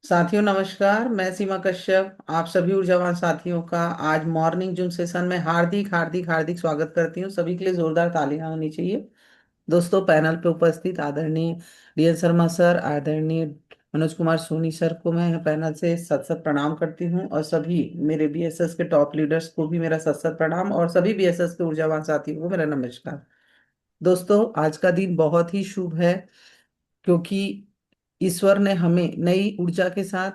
साथियों नमस्कार। मैं सीमा कश्यप आप सभी ऊर्जावान साथियों का आज मॉर्निंग जूम सेशन में हार्दिक हार्दिक हार्दिक स्वागत करती हूँ। सभी के लिए जोरदार तालियां होनी चाहिए। दोस्तों, पैनल पे उपस्थित आदरणीय डीएन शर्मा सर, आदरणीय मनोज कुमार सोनी सर को मैं पैनल से सत सत प्रणाम करती हूँ, और सभी मेरे बीएसएस के टॉप लीडर्स को भी मेरा सत सत प्रणाम, और सभी बीएसएस के ऊर्जावान साथियों को मेरा नमस्कार। दोस्तों, आज का दिन बहुत ही शुभ है, क्योंकि ईश्वर ने हमें नई ऊर्जा के साथ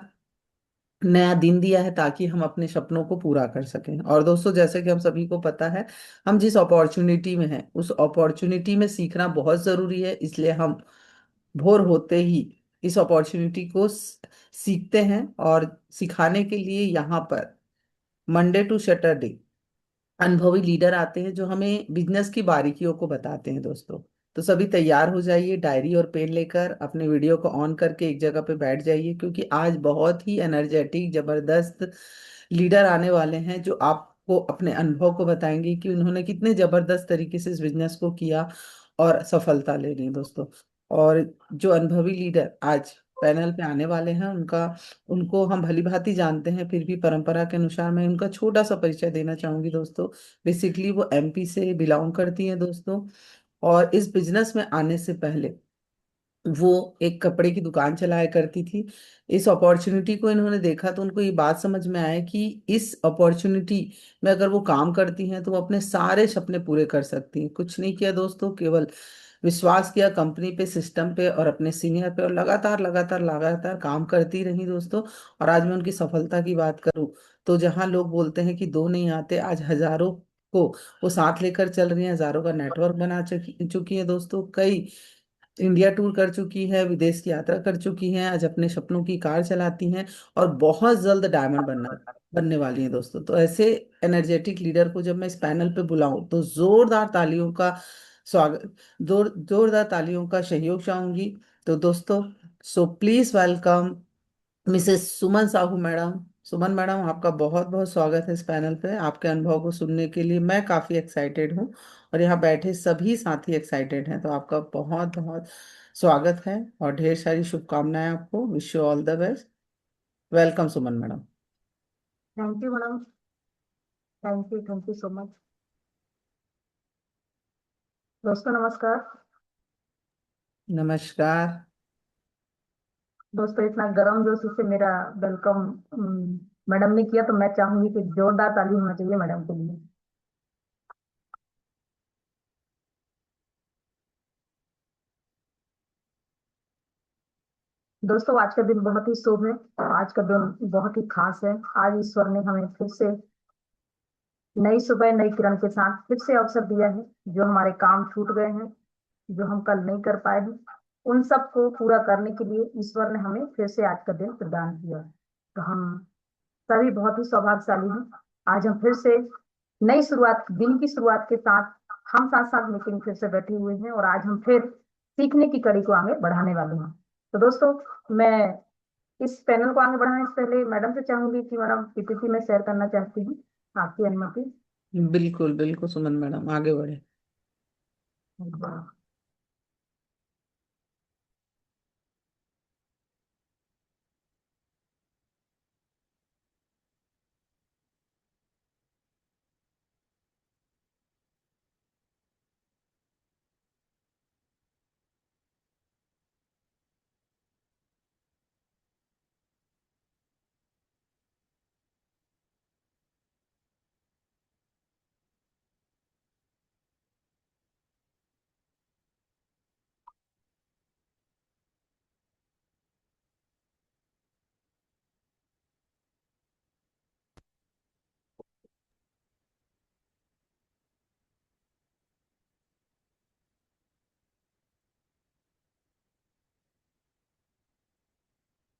नया दिन दिया है ताकि हम अपने सपनों को पूरा कर सकें। और दोस्तों, जैसे कि हम सभी को पता है, हम जिस अपॉर्चुनिटी में हैं उस अपॉर्चुनिटी में सीखना बहुत जरूरी है। इसलिए हम भोर होते ही इस अपॉर्चुनिटी को सीखते हैं, और सिखाने के लिए यहाँ पर मंडे टू सैटरडे अनुभवी लीडर आते हैं जो हमें बिजनेस की बारीकियों को बताते हैं। दोस्तों, तो सभी तैयार हो जाइए, डायरी और पेन लेकर अपने वीडियो को ऑन करके एक जगह पे बैठ जाइए, क्योंकि आज बहुत ही एनर्जेटिक जबरदस्त लीडर आने वाले हैं जो आपको अपने अनुभव को बताएंगे कि उन्होंने कितने जबरदस्त तरीके से इस बिजनेस को किया और सफलता ले ली। दोस्तों, और जो अनुभवी लीडर आज पैनल पे आने वाले हैं उनका उनको हम भली भांति जानते हैं, फिर भी परंपरा के अनुसार मैं उनका छोटा सा परिचय देना चाहूंगी। दोस्तों, बेसिकली वो एमपी से बिलोंग करती हैं। दोस्तों, और इस बिजनेस में आने से पहले वो एक कपड़े की दुकान चलाया करती थी। इस अपॉर्चुनिटी को इन्होंने देखा तो उनको ये बात समझ में आया कि इस अपॉर्चुनिटी में अगर वो काम करती हैं तो वो अपने सारे सपने पूरे कर सकती हैं। कुछ नहीं किया दोस्तों, केवल विश्वास किया कंपनी पे, सिस्टम पे और अपने सीनियर पे, और लगातार लगातार लगातार काम करती रही। दोस्तों, और आज मैं उनकी सफलता की बात करूं तो जहां लोग बोलते हैं कि दो नहीं आते, आज हजारों को वो साथ लेकर चल रही हैं, हजारों का नेटवर्क बना चुकी चुकी है। दोस्तों, कई इंडिया टूर कर चुकी है, विदेश की यात्रा कर चुकी हैं, आज अपने सपनों की कार चलाती हैं, और बहुत जल्द डायमंड बनने वाली हैं। दोस्तों, तो ऐसे एनर्जेटिक लीडर को जब मैं इस पैनल पे बुलाऊं तो जोरदार तालियों का स्वागत, जोरदार तालियों का सहयोग चाहूंगी। तो दोस्तों, so please welcome Mrs Suman Sahu madam. Suman madam, आपका बहुत बहुत स्वागत है इस पैनल पे। आपके अनुभव को सुनने के लिए मैं काफ़ी एक्साइटेड हूँ, और यहाँ बैठे सभी साथी एक्साइटेड हैं। तो आपका बहुत बहुत स्वागत है, और ढेर सारी शुभकामनाएं आपको। Wish you all the best. Welcome Suman madam. Thank you madam. Thank you so much. दोस्तों नमस्कार। नमस्कार। दोस्तों इतना गर्म जोशी से मेरा वेलकम मैडम ने किया, तो मैं चाहूंगी कि जोरदार ताली होना चाहिए मैडम के लिए। दोस्तों आज का दिन बहुत ही शुभ है। आज का दिन बहुत ही खास है। आज ईश्वर ने हमें फिर से नई सुबह नई किरण के साथ फिर से अवसर दिया है। जो हमारे काम छूट गए हैं, जो हम कल नहीं कर पाए हैं, उन सब को पूरा करने के लिए ईश्वर ने हमें फिर से आज का दिन प्रदान किया। तो हम सभी बहुत ही सौभाग्यशाली हैं। आज हम फिर से नई शुरुआत, दिन की शुरुआत के साथ हम साथ साथ मीटिंग फिर से बैठे हुए हैं, और आज हम फिर सीखने की कड़ी को आगे बढ़ाने वाले हैं। तो दोस्तों, मैं इस पैनल को आगे बढ़ाने से पहले मैडम से चाहूंगी कि मैडम पीपीटी में शेयर करना चाहती हूँ, आपकी अनुमति। बिल्कुल बिल्कुल सुमन मैडम, आगे बढ़े।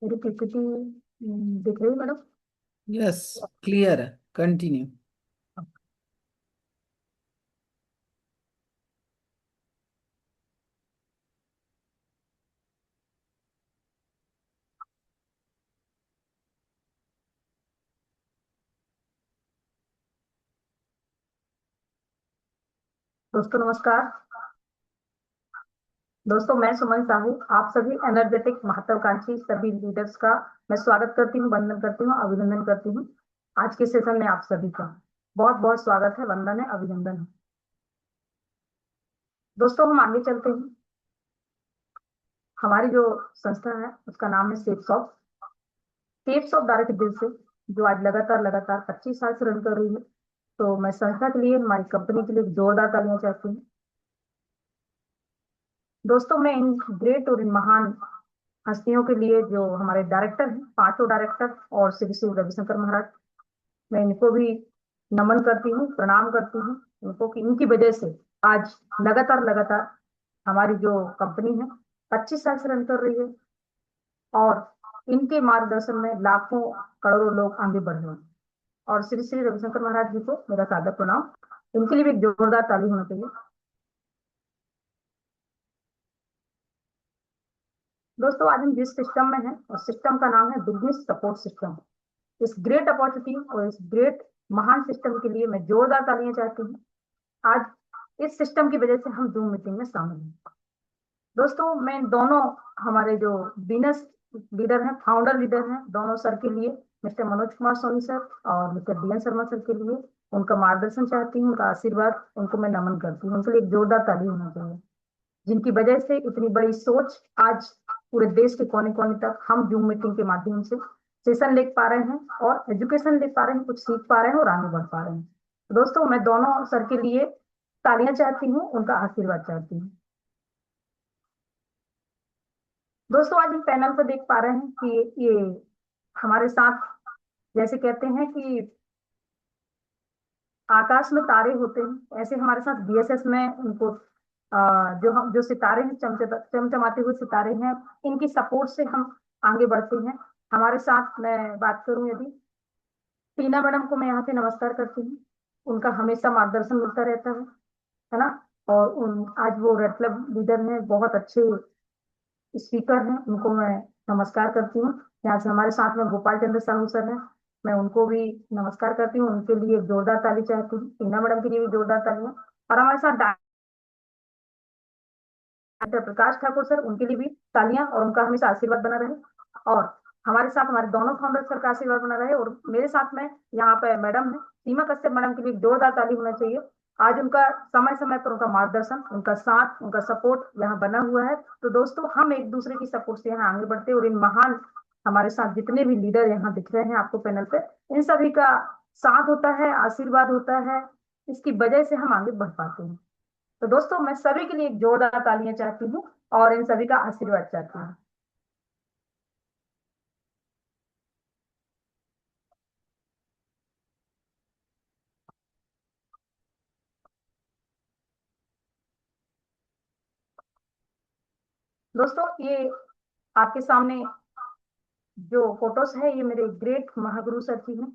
मेरी पीपीटी दिख रही है मैडम? यस, क्लियर है, कंटिन्यू। दोस्तों नमस्कार। दोस्तों, मैं सुमन साहू आप सभी एनर्जेटिक महत्वाकांक्षी सभी लीडर्स का मैं स्वागत करती हूँ, वंदन करती हूँ, अभिनंदन करती हूँ। आज के सेशन में आप सभी का बहुत बहुत स्वागत है, वंदन है, अभिनंदन है। दोस्तों, हम आगे चलते हैं। हमारी जो संस्था है उसका नाम है सेफ्स ऑफ डायरेक्ट दिल से, जो आज लगातार लगातार 25 साल से रन कर रही है। तो मैं संस्था के लिए, हमारी कंपनी के लिए जोरदार तालियां चाहती हूँ। दोस्तों, मैं इन ग्रेट और इन महान हस्तियों के लिए, जो हमारे डायरेक्टर हैं, पांचों डायरेक्टर और श्री श्री रविशंकर महाराज, मैं इनको भी नमन करती हूँ, प्रणाम करती हूँ इनको, कि इनकी वजह से आज लगातार लगातार हमारी जो कंपनी है 25 साल से रन कर रही है। और इनके मार्गदर्शन में लाखों करोड़ों लोग आगे बढ़ रहे हैं। और श्री श्री रविशंकर महाराज जी को मेरा सादर प्रणाम। इनके लिए भी एक जोरदार ताली होना चाहिए। दोस्तों, आज हम जिस सिस्टम में हैं, उस सिस्टम का नाम है बिजनेस सपोर्ट सिस्टम। इस ग्रेट अपॉर्चुनिटी और इस ग्रेट महान सिस्टम के लिए मैं जोरदार तालियां चाहती हूँ। आज इस सिस्टम की वजह से हम जूम मीटिंग में शामिल हैं। दोस्तों, मैं दोनों हमारे जो बिजनेस लीडर हैं, फाउंडर लीडर हैं, दोनों सर के लिए, मिस्टर मनोज कुमार सोनी सर और mister D N Sharma sir के लिए उनका मार्गदर्शन चाहती हूँ, उनका आशीर्वाद, उनको मैं नमन करती हूँ। उनके लिए एक जोरदार ताली होना चाहिए, जिनकी वजह से इतनी बड़ी सोच आज पूरे देश के कोने कोने तक हम जूम मीटिंग के माध्यम से सेशन ले पा रहे हैं और एजुकेशन ले पा रहे हैं, कुछ सीख पा रहे हैं और आगे बढ़ पा रहे हैं। तो दोस्तों, मैं दोनों सर के लिए तालियां चाहती हूँ, उनका आशीर्वाद चाहती हूँ। दोस्तों, आज हम पैनल पर देख पा रहे हैं कि ये हमारे साथ, जैसे कहते हैं कि आकाश में तारे होते हैं, ऐसे हमारे साथ बीएसएस में उनको जो हम जो सितारे हैं, चमचमाते हुए सितारे हैं, इनकी सपोर्ट से हम आगे बढ़ते हैं। हमारे साथ मैं बात करूं यदि, टीना मैडम को मैं यहाँ से नमस्कार करती हूँ। उनका हमेशा मार्गदर्शन मिलता रहता है ना। और आज वो रेड क्लब लीडर हैं, बहुत अच्छे स्पीकर हैं, उनको मैं नमस्कार करती हूँ। यहाँ से हमारे साथ में गोपाल चंद्र साहू सर हैं, मैं उनको भी नमस्कार करती हूँ। उनके लिए एक जोरदार ताली चाहती हूँ, टीना मैडम के लिए भी जोरदार तालियां। और हमारे साथ डॉक्टर प्रकाश ठाकुर सर, उनके लिए भी तालियां और उनका हमेशा आशीर्वाद बना रहे। और हमारे साथ हमारे दोनों फाउंडर सर का आशीर्वाद बना रहे। और मेरे साथ में यहाँ पे मैडम है सीमा कश्यप, मैडम के लिए जोरदार ताली होना चाहिए। आज उनका समय समय पर उनका मार्गदर्शन, उनका साथ, उनका सपोर्ट यहाँ बना हुआ है। तो दोस्तों, हम एक दूसरे की सपोर्ट से यहाँ आगे बढ़ते हैं। और इन महान हमारे साथ जितने भी लीडर यहाँ दिख रहे हैं आपको पैनल पे, इन सभी का साथ होता है, आशीर्वाद होता है, इसकी वजह से हम आगे बढ़ पाते हैं। तो दोस्तों, मैं सभी के लिए एक जोरदार तालियां चाहती हूँ और इन सभी का आशीर्वाद चाहती हूँ। दोस्तों, ये आपके सामने जो फोटोस है, ये मेरे ग्रेट महागुरु सर जी हैं।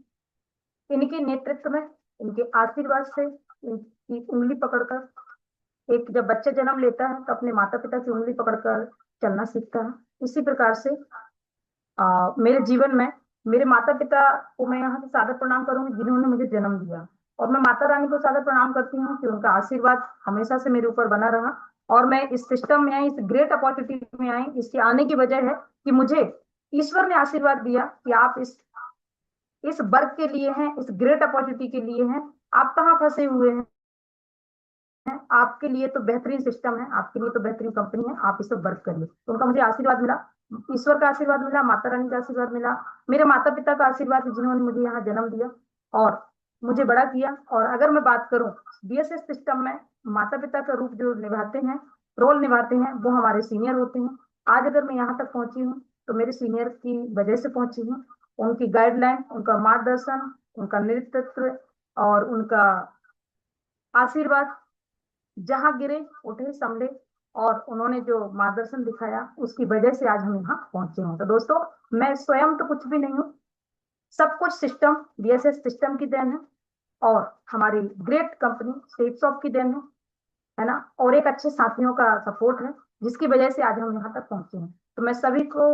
इनके नेतृत्व में, इनके आशीर्वाद से, इनकी उंगली पकड़कर एक जब बच्चा जन्म लेता है तो अपने माता पिता की उंगली पकड़कर चलना सीखता है। इसी प्रकार से मेरे जीवन में मेरे माता पिता को मैं यहाँ से सादर प्रणाम करूंगी, जिन्होंने मुझे जन्म दिया। और मैं माता रानी को सादर प्रणाम करती हूँ कि उनका आशीर्वाद हमेशा से मेरे ऊपर बना रहा। और मैं इस सिस्टम में आई, इस ग्रेट अपॉर्चुनिटी में आई, इसके आने की वजह है कि मुझे ईश्वर ने आशीर्वाद दिया कि आप इस वर्क के लिए हैं, इस ग्रेट अपॉर्चुनिटी के लिए हैं। आप कहाँ फंसे हुए हैं? आपके लिए तो बेहतरीन सिस्टम है, आपके लिए तो बेहतरीन कंपनी है, आप इसे वर्क करिए। तो उनका मुझे आशीर्वाद मिला, ईश्वर का आशीर्वाद मिला, माता रानी का आशीर्वाद मिला, मेरे माता पिता का आशीर्वाद, जिन्होंने मुझे यहाँ जन्म दिया और मुझे बड़ा किया। और अगर मैं बात करूं बीएसएस सिस्टम में, माता पिता का रूप जो निभाते हैं, रोल निभाते हैं, वो हमारे सीनियर होते हैं। आज अगर मैं यहाँ तक पहुंची हूँ तो मेरे सीनियर की वजह से पहुंची हूँ। उनकी गाइडलाइन, उनका मार्गदर्शन, उनका नेतृत्व और उनका आशीर्वाद, जहां गिरे उठे संभले, और उन्होंने जो मार्गदर्शन दिखाया, उसकी वजह से आज हम यहाँ पहुंचे हैं। तो दोस्तों, मैं स्वयं तो कुछ भी नहीं हूँ, सब कुछ सिस्टम, बीएसएस सिस्टम की देन है और हमारी ग्रेट कंपनी स्टेप्स ऑफ की देन है ना, और एक अच्छे साथियों का सपोर्ट है, जिसकी वजह से आज हम यहाँ तक पहुंचे हैं। तो मैं सभी को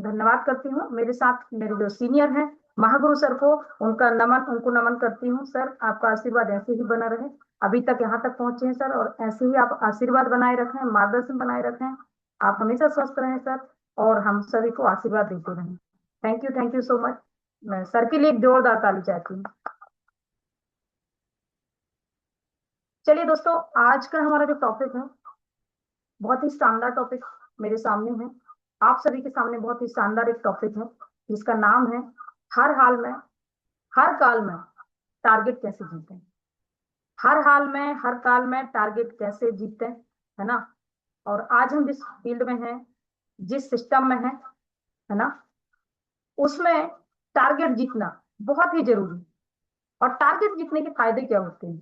धन्यवाद करती हूँ। मेरे साथ मेरे जो सीनियर हैं, महागुरु सर को, उनको नमन करती हूँ। सर, आपका आशीर्वाद ऐसे ही बना रहे। अभी तक यहाँ तक पहुंचे हैं सर, और ऐसे ही आप आशीर्वाद बनाए रखें, मार्गदर्शन बनाए रखें। आप हमेशा स्वस्थ रहें सर, और हम सभी को आशीर्वाद देते रहें। Thank you so much. मैं सर के लिए एक जोरदार ताली चाहती हूँ। चलिए दोस्तों, आज का हमारा जो टॉपिक है, बहुत ही शानदार टॉपिक मेरे सामने है। आप सभी के सामने बहुत ही शानदार एक टॉपिक है, जिसका नाम है हर हाल में, हर काल में टारगेट कैसे जीतें। हर हाल में, हर काल में टारगेट कैसे जीतें, है ना। और आज हम जिस फील्ड में हैं, जिस सिस्टम में है ना, उसमें टारगेट जीतना बहुत ही जरूरी है। और टारगेट जीतने के फायदे क्या होते हैं,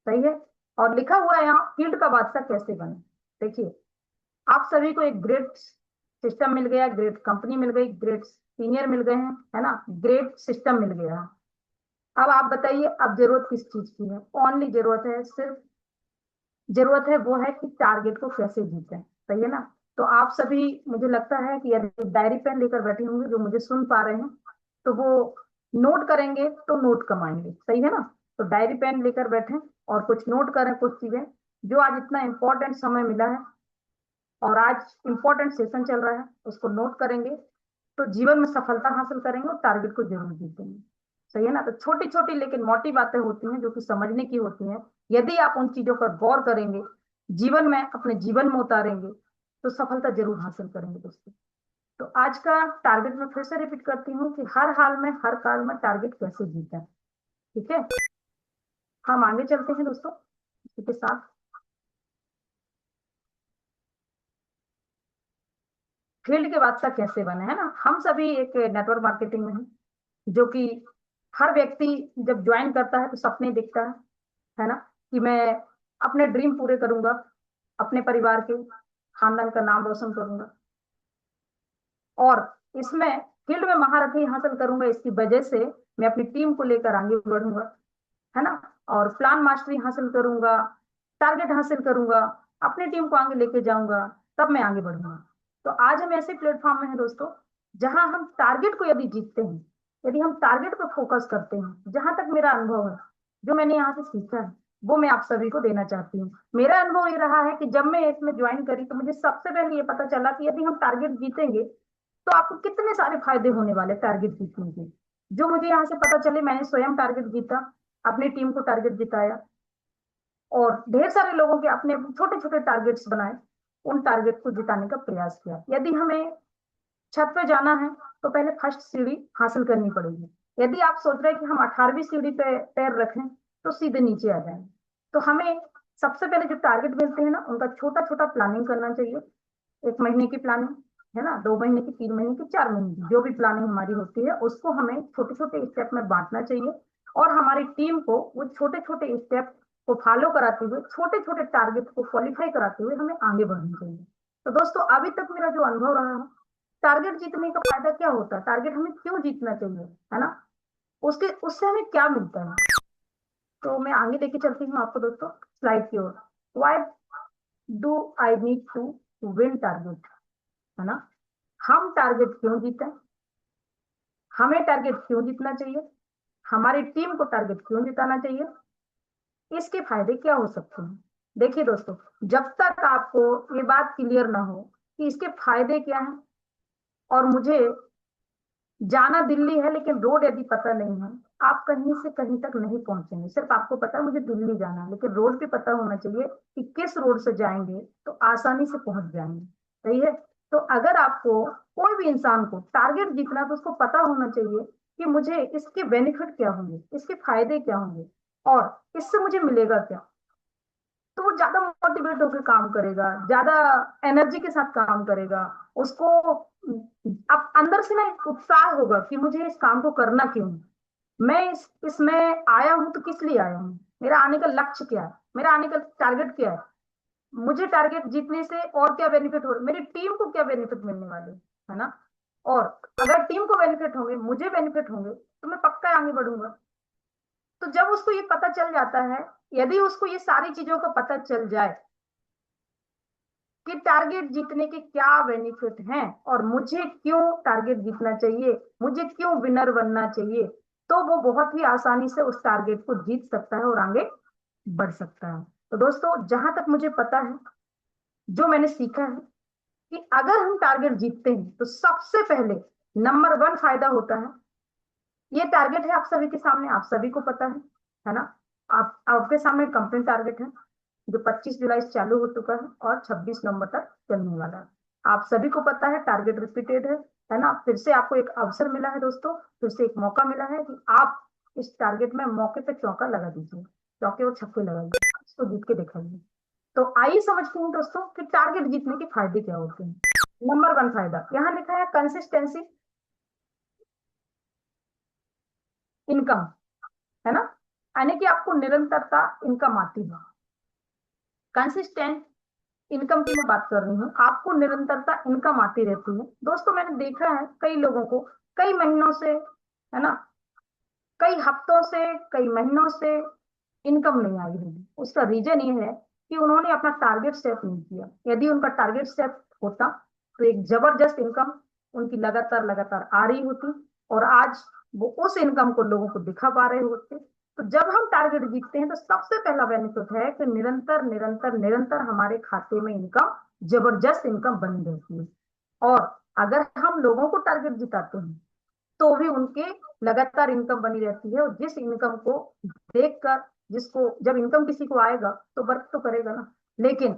सही है। और लिखा हुआ है यहाँ, फील्ड का बादशाह कैसे बने। देखिए, आप सभी को एक ग्रेट सिस्टम मिल गया, ग्रेट कंपनी मिल गई, ग्रेट सीनियर मिल गए हैं, है ना, ग्रेट सिस्टम मिल गया है। अब आप बताइए, अब जरूरत किस चीज की है। ओनली जरूरत है, सिर्फ जरूरत है वो है कि टारगेट को कैसे जीतें, सही है ना। तो आप सभी, मुझे लगता है कि यदि डायरी पेन लेकर बैठे होंगे, जो मुझे सुन पा रहे हैं, तो वो नोट करेंगे तो नोट कमाएंगे, सही है ना। तो डायरी पेन लेकर बैठे और कुछ नोट करें, कुछ चीजें जो आज इतना इंपॉर्टेंट समय मिला है और आज इंपॉर्टेंट सेशन चल रहा है, उसको नोट करेंगे तो जीवन में सफलता हासिल करेंगे और टारगेट को जरूर जीतेंगे, सही है ना। तो छोटी छोटी लेकिन मोटी बातें होती हैं जो कि समझने की होती हैं। यदि आप उन चीजों पर गौर करेंगे, जीवन में, अपने जीवन में उतारेंगे, तो सफलता जरूर हासिल करेंगे दोस्तों। तो आज का टारगेट मैं फिर से रिपीट करती हूँ कि हर हाल में, हर काल में टारगेट कैसे जीतें। ठीक है, हम आगे चलते हैं दोस्तों इसी के साथ। फील्ड के बादशाह कैसे बने, है ना। हम सभी एक नेटवर्क मार्केटिंग में हैं, जो कि हर व्यक्ति जब ज्वाइन करता है तो सपने देखता है ना, कि मैं अपने ड्रीम पूरे करूंगा, अपने परिवार के, खानदान का नाम रोशन करूंगा, और इसमें फील्ड में महारथी हासिल करूंगा। इसकी वजह से मैं अपनी टीम को लेकर आगे बढ़ूंगा, है ना, और प्लान मास्टरी हासिल करूंगा, टारगेट हासिल करूंगा, अपनी टीम को आगे लेके जाऊंगा, तब मैं आगे बढ़ूंगा। तो आज हम ऐसे प्लेटफॉर्म में हैं दोस्तों, जहां हम टारगेट को यदि जीतते हैं, यदि हम टारगेट पर फोकस करते हैं, जहां तक मेरा अनुभव है, जो मैंने यहाँ से सीखा है, वो मैं आप सभी को देना चाहती हूँ। मेरा अनुभव ये रहा है कि जब मैं इसमें ज्वाइन करी, तो मुझे सबसे पहले ये पता चला कि यदि हम टारगेट जीतेंगे, तो आपको कितने सारे फायदे होने वाले टारगेट जीतने के। जो मुझे यहाँ से पता चले, मैंने स्वयं टारगेट जीता, अपनी टीम को टारगेट जिताया, और ढेर सारे लोगों के अपने छोटे छोटे टारगेट्स बनाए, उन टारगेट को जिताने का प्रयास किया। यदि हमें छत पे जाना है, तो पहले फर्स्ट सीढ़ी हासिल करनी पड़ेगी। यदि आप सोच रहे हैं कि हम 18वीं सीढ़ी पे पैर रखें, तो सीधे नीचे आ जाएंगे। तो हमें सबसे पहले जो टारगेट मिलते हैं ना, उनका छोटा छोटा प्लानिंग करना चाहिए। 1 महीने की प्लानिंग, है ना, 2 महीने की, 3 महीने की, 4 महीने की, जो भी प्लानिंग हमारी होती है, उसको हमें छोटे छोटे स्टेप में बांटना चाहिए। और हमारी टीम को वो छोटे छोटे स्टेप को फॉलो कराते हुए, छोटे छोटे टारगेट को क्वालिफाई कराते हुए हमें आगे बढ़ना चाहिए। तो दोस्तों, अभी तक मेरा जो अनुभव रहा है, टारगेट जीतने का फायदा क्या होता है, टारगेट हमें क्यों जीतना चाहिए, है ना, उसके उससे हमें क्या मिलता है। तो मैं आगे लेके चलती हूँ आपको दोस्तों स्लाइड की ओर। Why do I need to win target, है ना। हम टारगेट क्यों जीते, हमें टारगेट क्यों जीतना चाहिए, हमारी टीम को टारगेट क्यों जिताना चाहिए, इसके फायदे क्या हो सकते हैं। देखिए दोस्तों, जब तक आपको ये बात क्लियर ना हो कि इसके फायदे क्या हैं, और मुझे जाना दिल्ली है लेकिन रोड यदि पता नहीं है, आप कहीं से कहीं तक नहीं पहुंचेंगे। सिर्फ आपको पता है मुझे दिल्ली जाना है, लेकिन रोड भी पता होना चाहिए कि किस रोड से जाएंगे तो आसानी से पहुंच जाएंगे, सही है। तो अगर आपको, कोई भी इंसान को टारगेट जीतना, तो उसको पता होना चाहिए कि मुझे इसके बेनिफिट क्या होंगे, इसके फायदे क्या होंगे, और इससे मुझे मिलेगा क्या। तो वो ज्यादा मोटिवेट होकर काम करेगा, ज्यादा एनर्जी के साथ काम करेगा। उसको अब अंदर से ना एक उत्साह होगा कि मुझे इस काम को करना क्यों है, मैं इसमें आया हूं तो किस लिए आया हूँ, मेरा आने का लक्ष्य क्या है, मेरा आने का टारगेट क्या है, मुझे टारगेट जीतने से और क्या बेनिफिट हो रहे, मेरी टीम को क्या बेनिफिट मिलने वाले, है ना। और अगर टीम को बेनिफिट होंगे, मुझे बेनिफिट होंगे, तो मैं पक्का आगे बढ़ूंगा। तो जब उसको ये पता चल जाता है, यदि उसको ये सारी चीजों का पता चल जाए कि टारगेट जीतने के क्या बेनिफिट हैं, और मुझे क्यों टारगेट जीतना चाहिए, मुझे क्यों विनर बनना चाहिए, तो वो बहुत ही आसानी से उस टारगेट को जीत सकता है और आगे बढ़ सकता है। तो दोस्तों, जहां तक मुझे पता है, जो मैंने सीखा है, कि अगर हम टारगेट जीतते हैं तो सबसे पहले नंबर वन फायदा होता है। ये टारगेट है आप सभी के सामने, आप सभी को पता है ना। आप आपके सामने कंपनी टारगेट है जो 25 जुलाई से चालू हो चुका है और 26 नवंबर तक चलने वाला है। आप सभी को पता है टारगेट रिपीटेड है ना। फिर से आपको एक अवसर मिला है दोस्तों, फिर से एक मौका मिला है कि आप इस टारगेट में मौके पे चौका लगा दीजिए, चौके और छक्के लगाइए, इसको जीत के दिखाइए। तो आइए समझते हैं दोस्तों कि टारगेट जीतने के फायदे क्या होते हैं। नंबर वन फायदा यहाँ लिखा है, कंसिस्टेंसी इनकम, है ना। यानी कि आपको निरंतरता इनकम आती है। कंसिस्टेंट इनकम की मैं बात कर रही हूँ, आपको निरंतरता इनकम आती रहती है। दोस्तों, मैंने देखा है कई लोगों को कई महीनों से, है ना, कई हफ्तों से, कई महीनों से इनकम नहीं आई होगी। उसका रीजन ये है कि उन्होंने अपना टारगेट सेट नहीं किया। यदि उनका टारगेट सेट होता तो एक जबरदस्त इनकम उनकी लगातार लगातार आ रही होती, और आज वो उस इनकम को लोगों को दिखा पा रहे होते। तो जब हम टारगेट जीतते हैं तो सबसे पहला बेनिफिट है कि निरंतर निरंतर निरंतर हमारे खाते में इनकम, जबरदस्त इनकम बनी रहती है। और अगर हम लोगों को टारगेट जिताते हैं तो भी उनके लगातार इनकम बनी रहती है। और जिस इनकम को देखकर, जिसको जब इनकम किसी को आएगा तो वर्क तो करेगा ना। लेकिन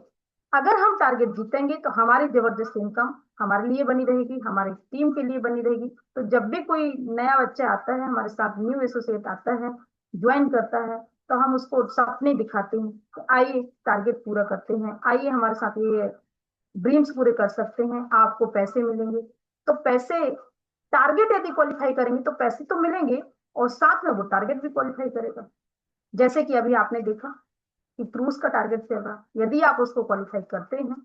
अगर हम टारगेट जीतेंगे तो हमारी जबरदस्त इनकम हमारे लिए बनी रहेगी, हमारी टीम के लिए बनी रहेगी। तो जब भी कोई नया बच्चा आता है हमारे साथ, न्यू एसोसिएट आता है, ज्वाइन करता है, तो हम उसको सपने दिखाते हैं कि आइए टारगेट पूरा करते हैं, आइए हमारे साथ ये ड्रीम्स पूरे कर सकते हैं, आपको पैसे मिलेंगे। तो पैसे, टारगेट यदि क्वालिफाई करेंगे तो पैसे तो मिलेंगे, और साथ में वो टारगेट भी क्वालिफाई करेगा। जैसे कि अभी आपने देखा कि क्रूज का टारगेट चल रहा है, यदि आप उसको क्वालिफाई करते हैं,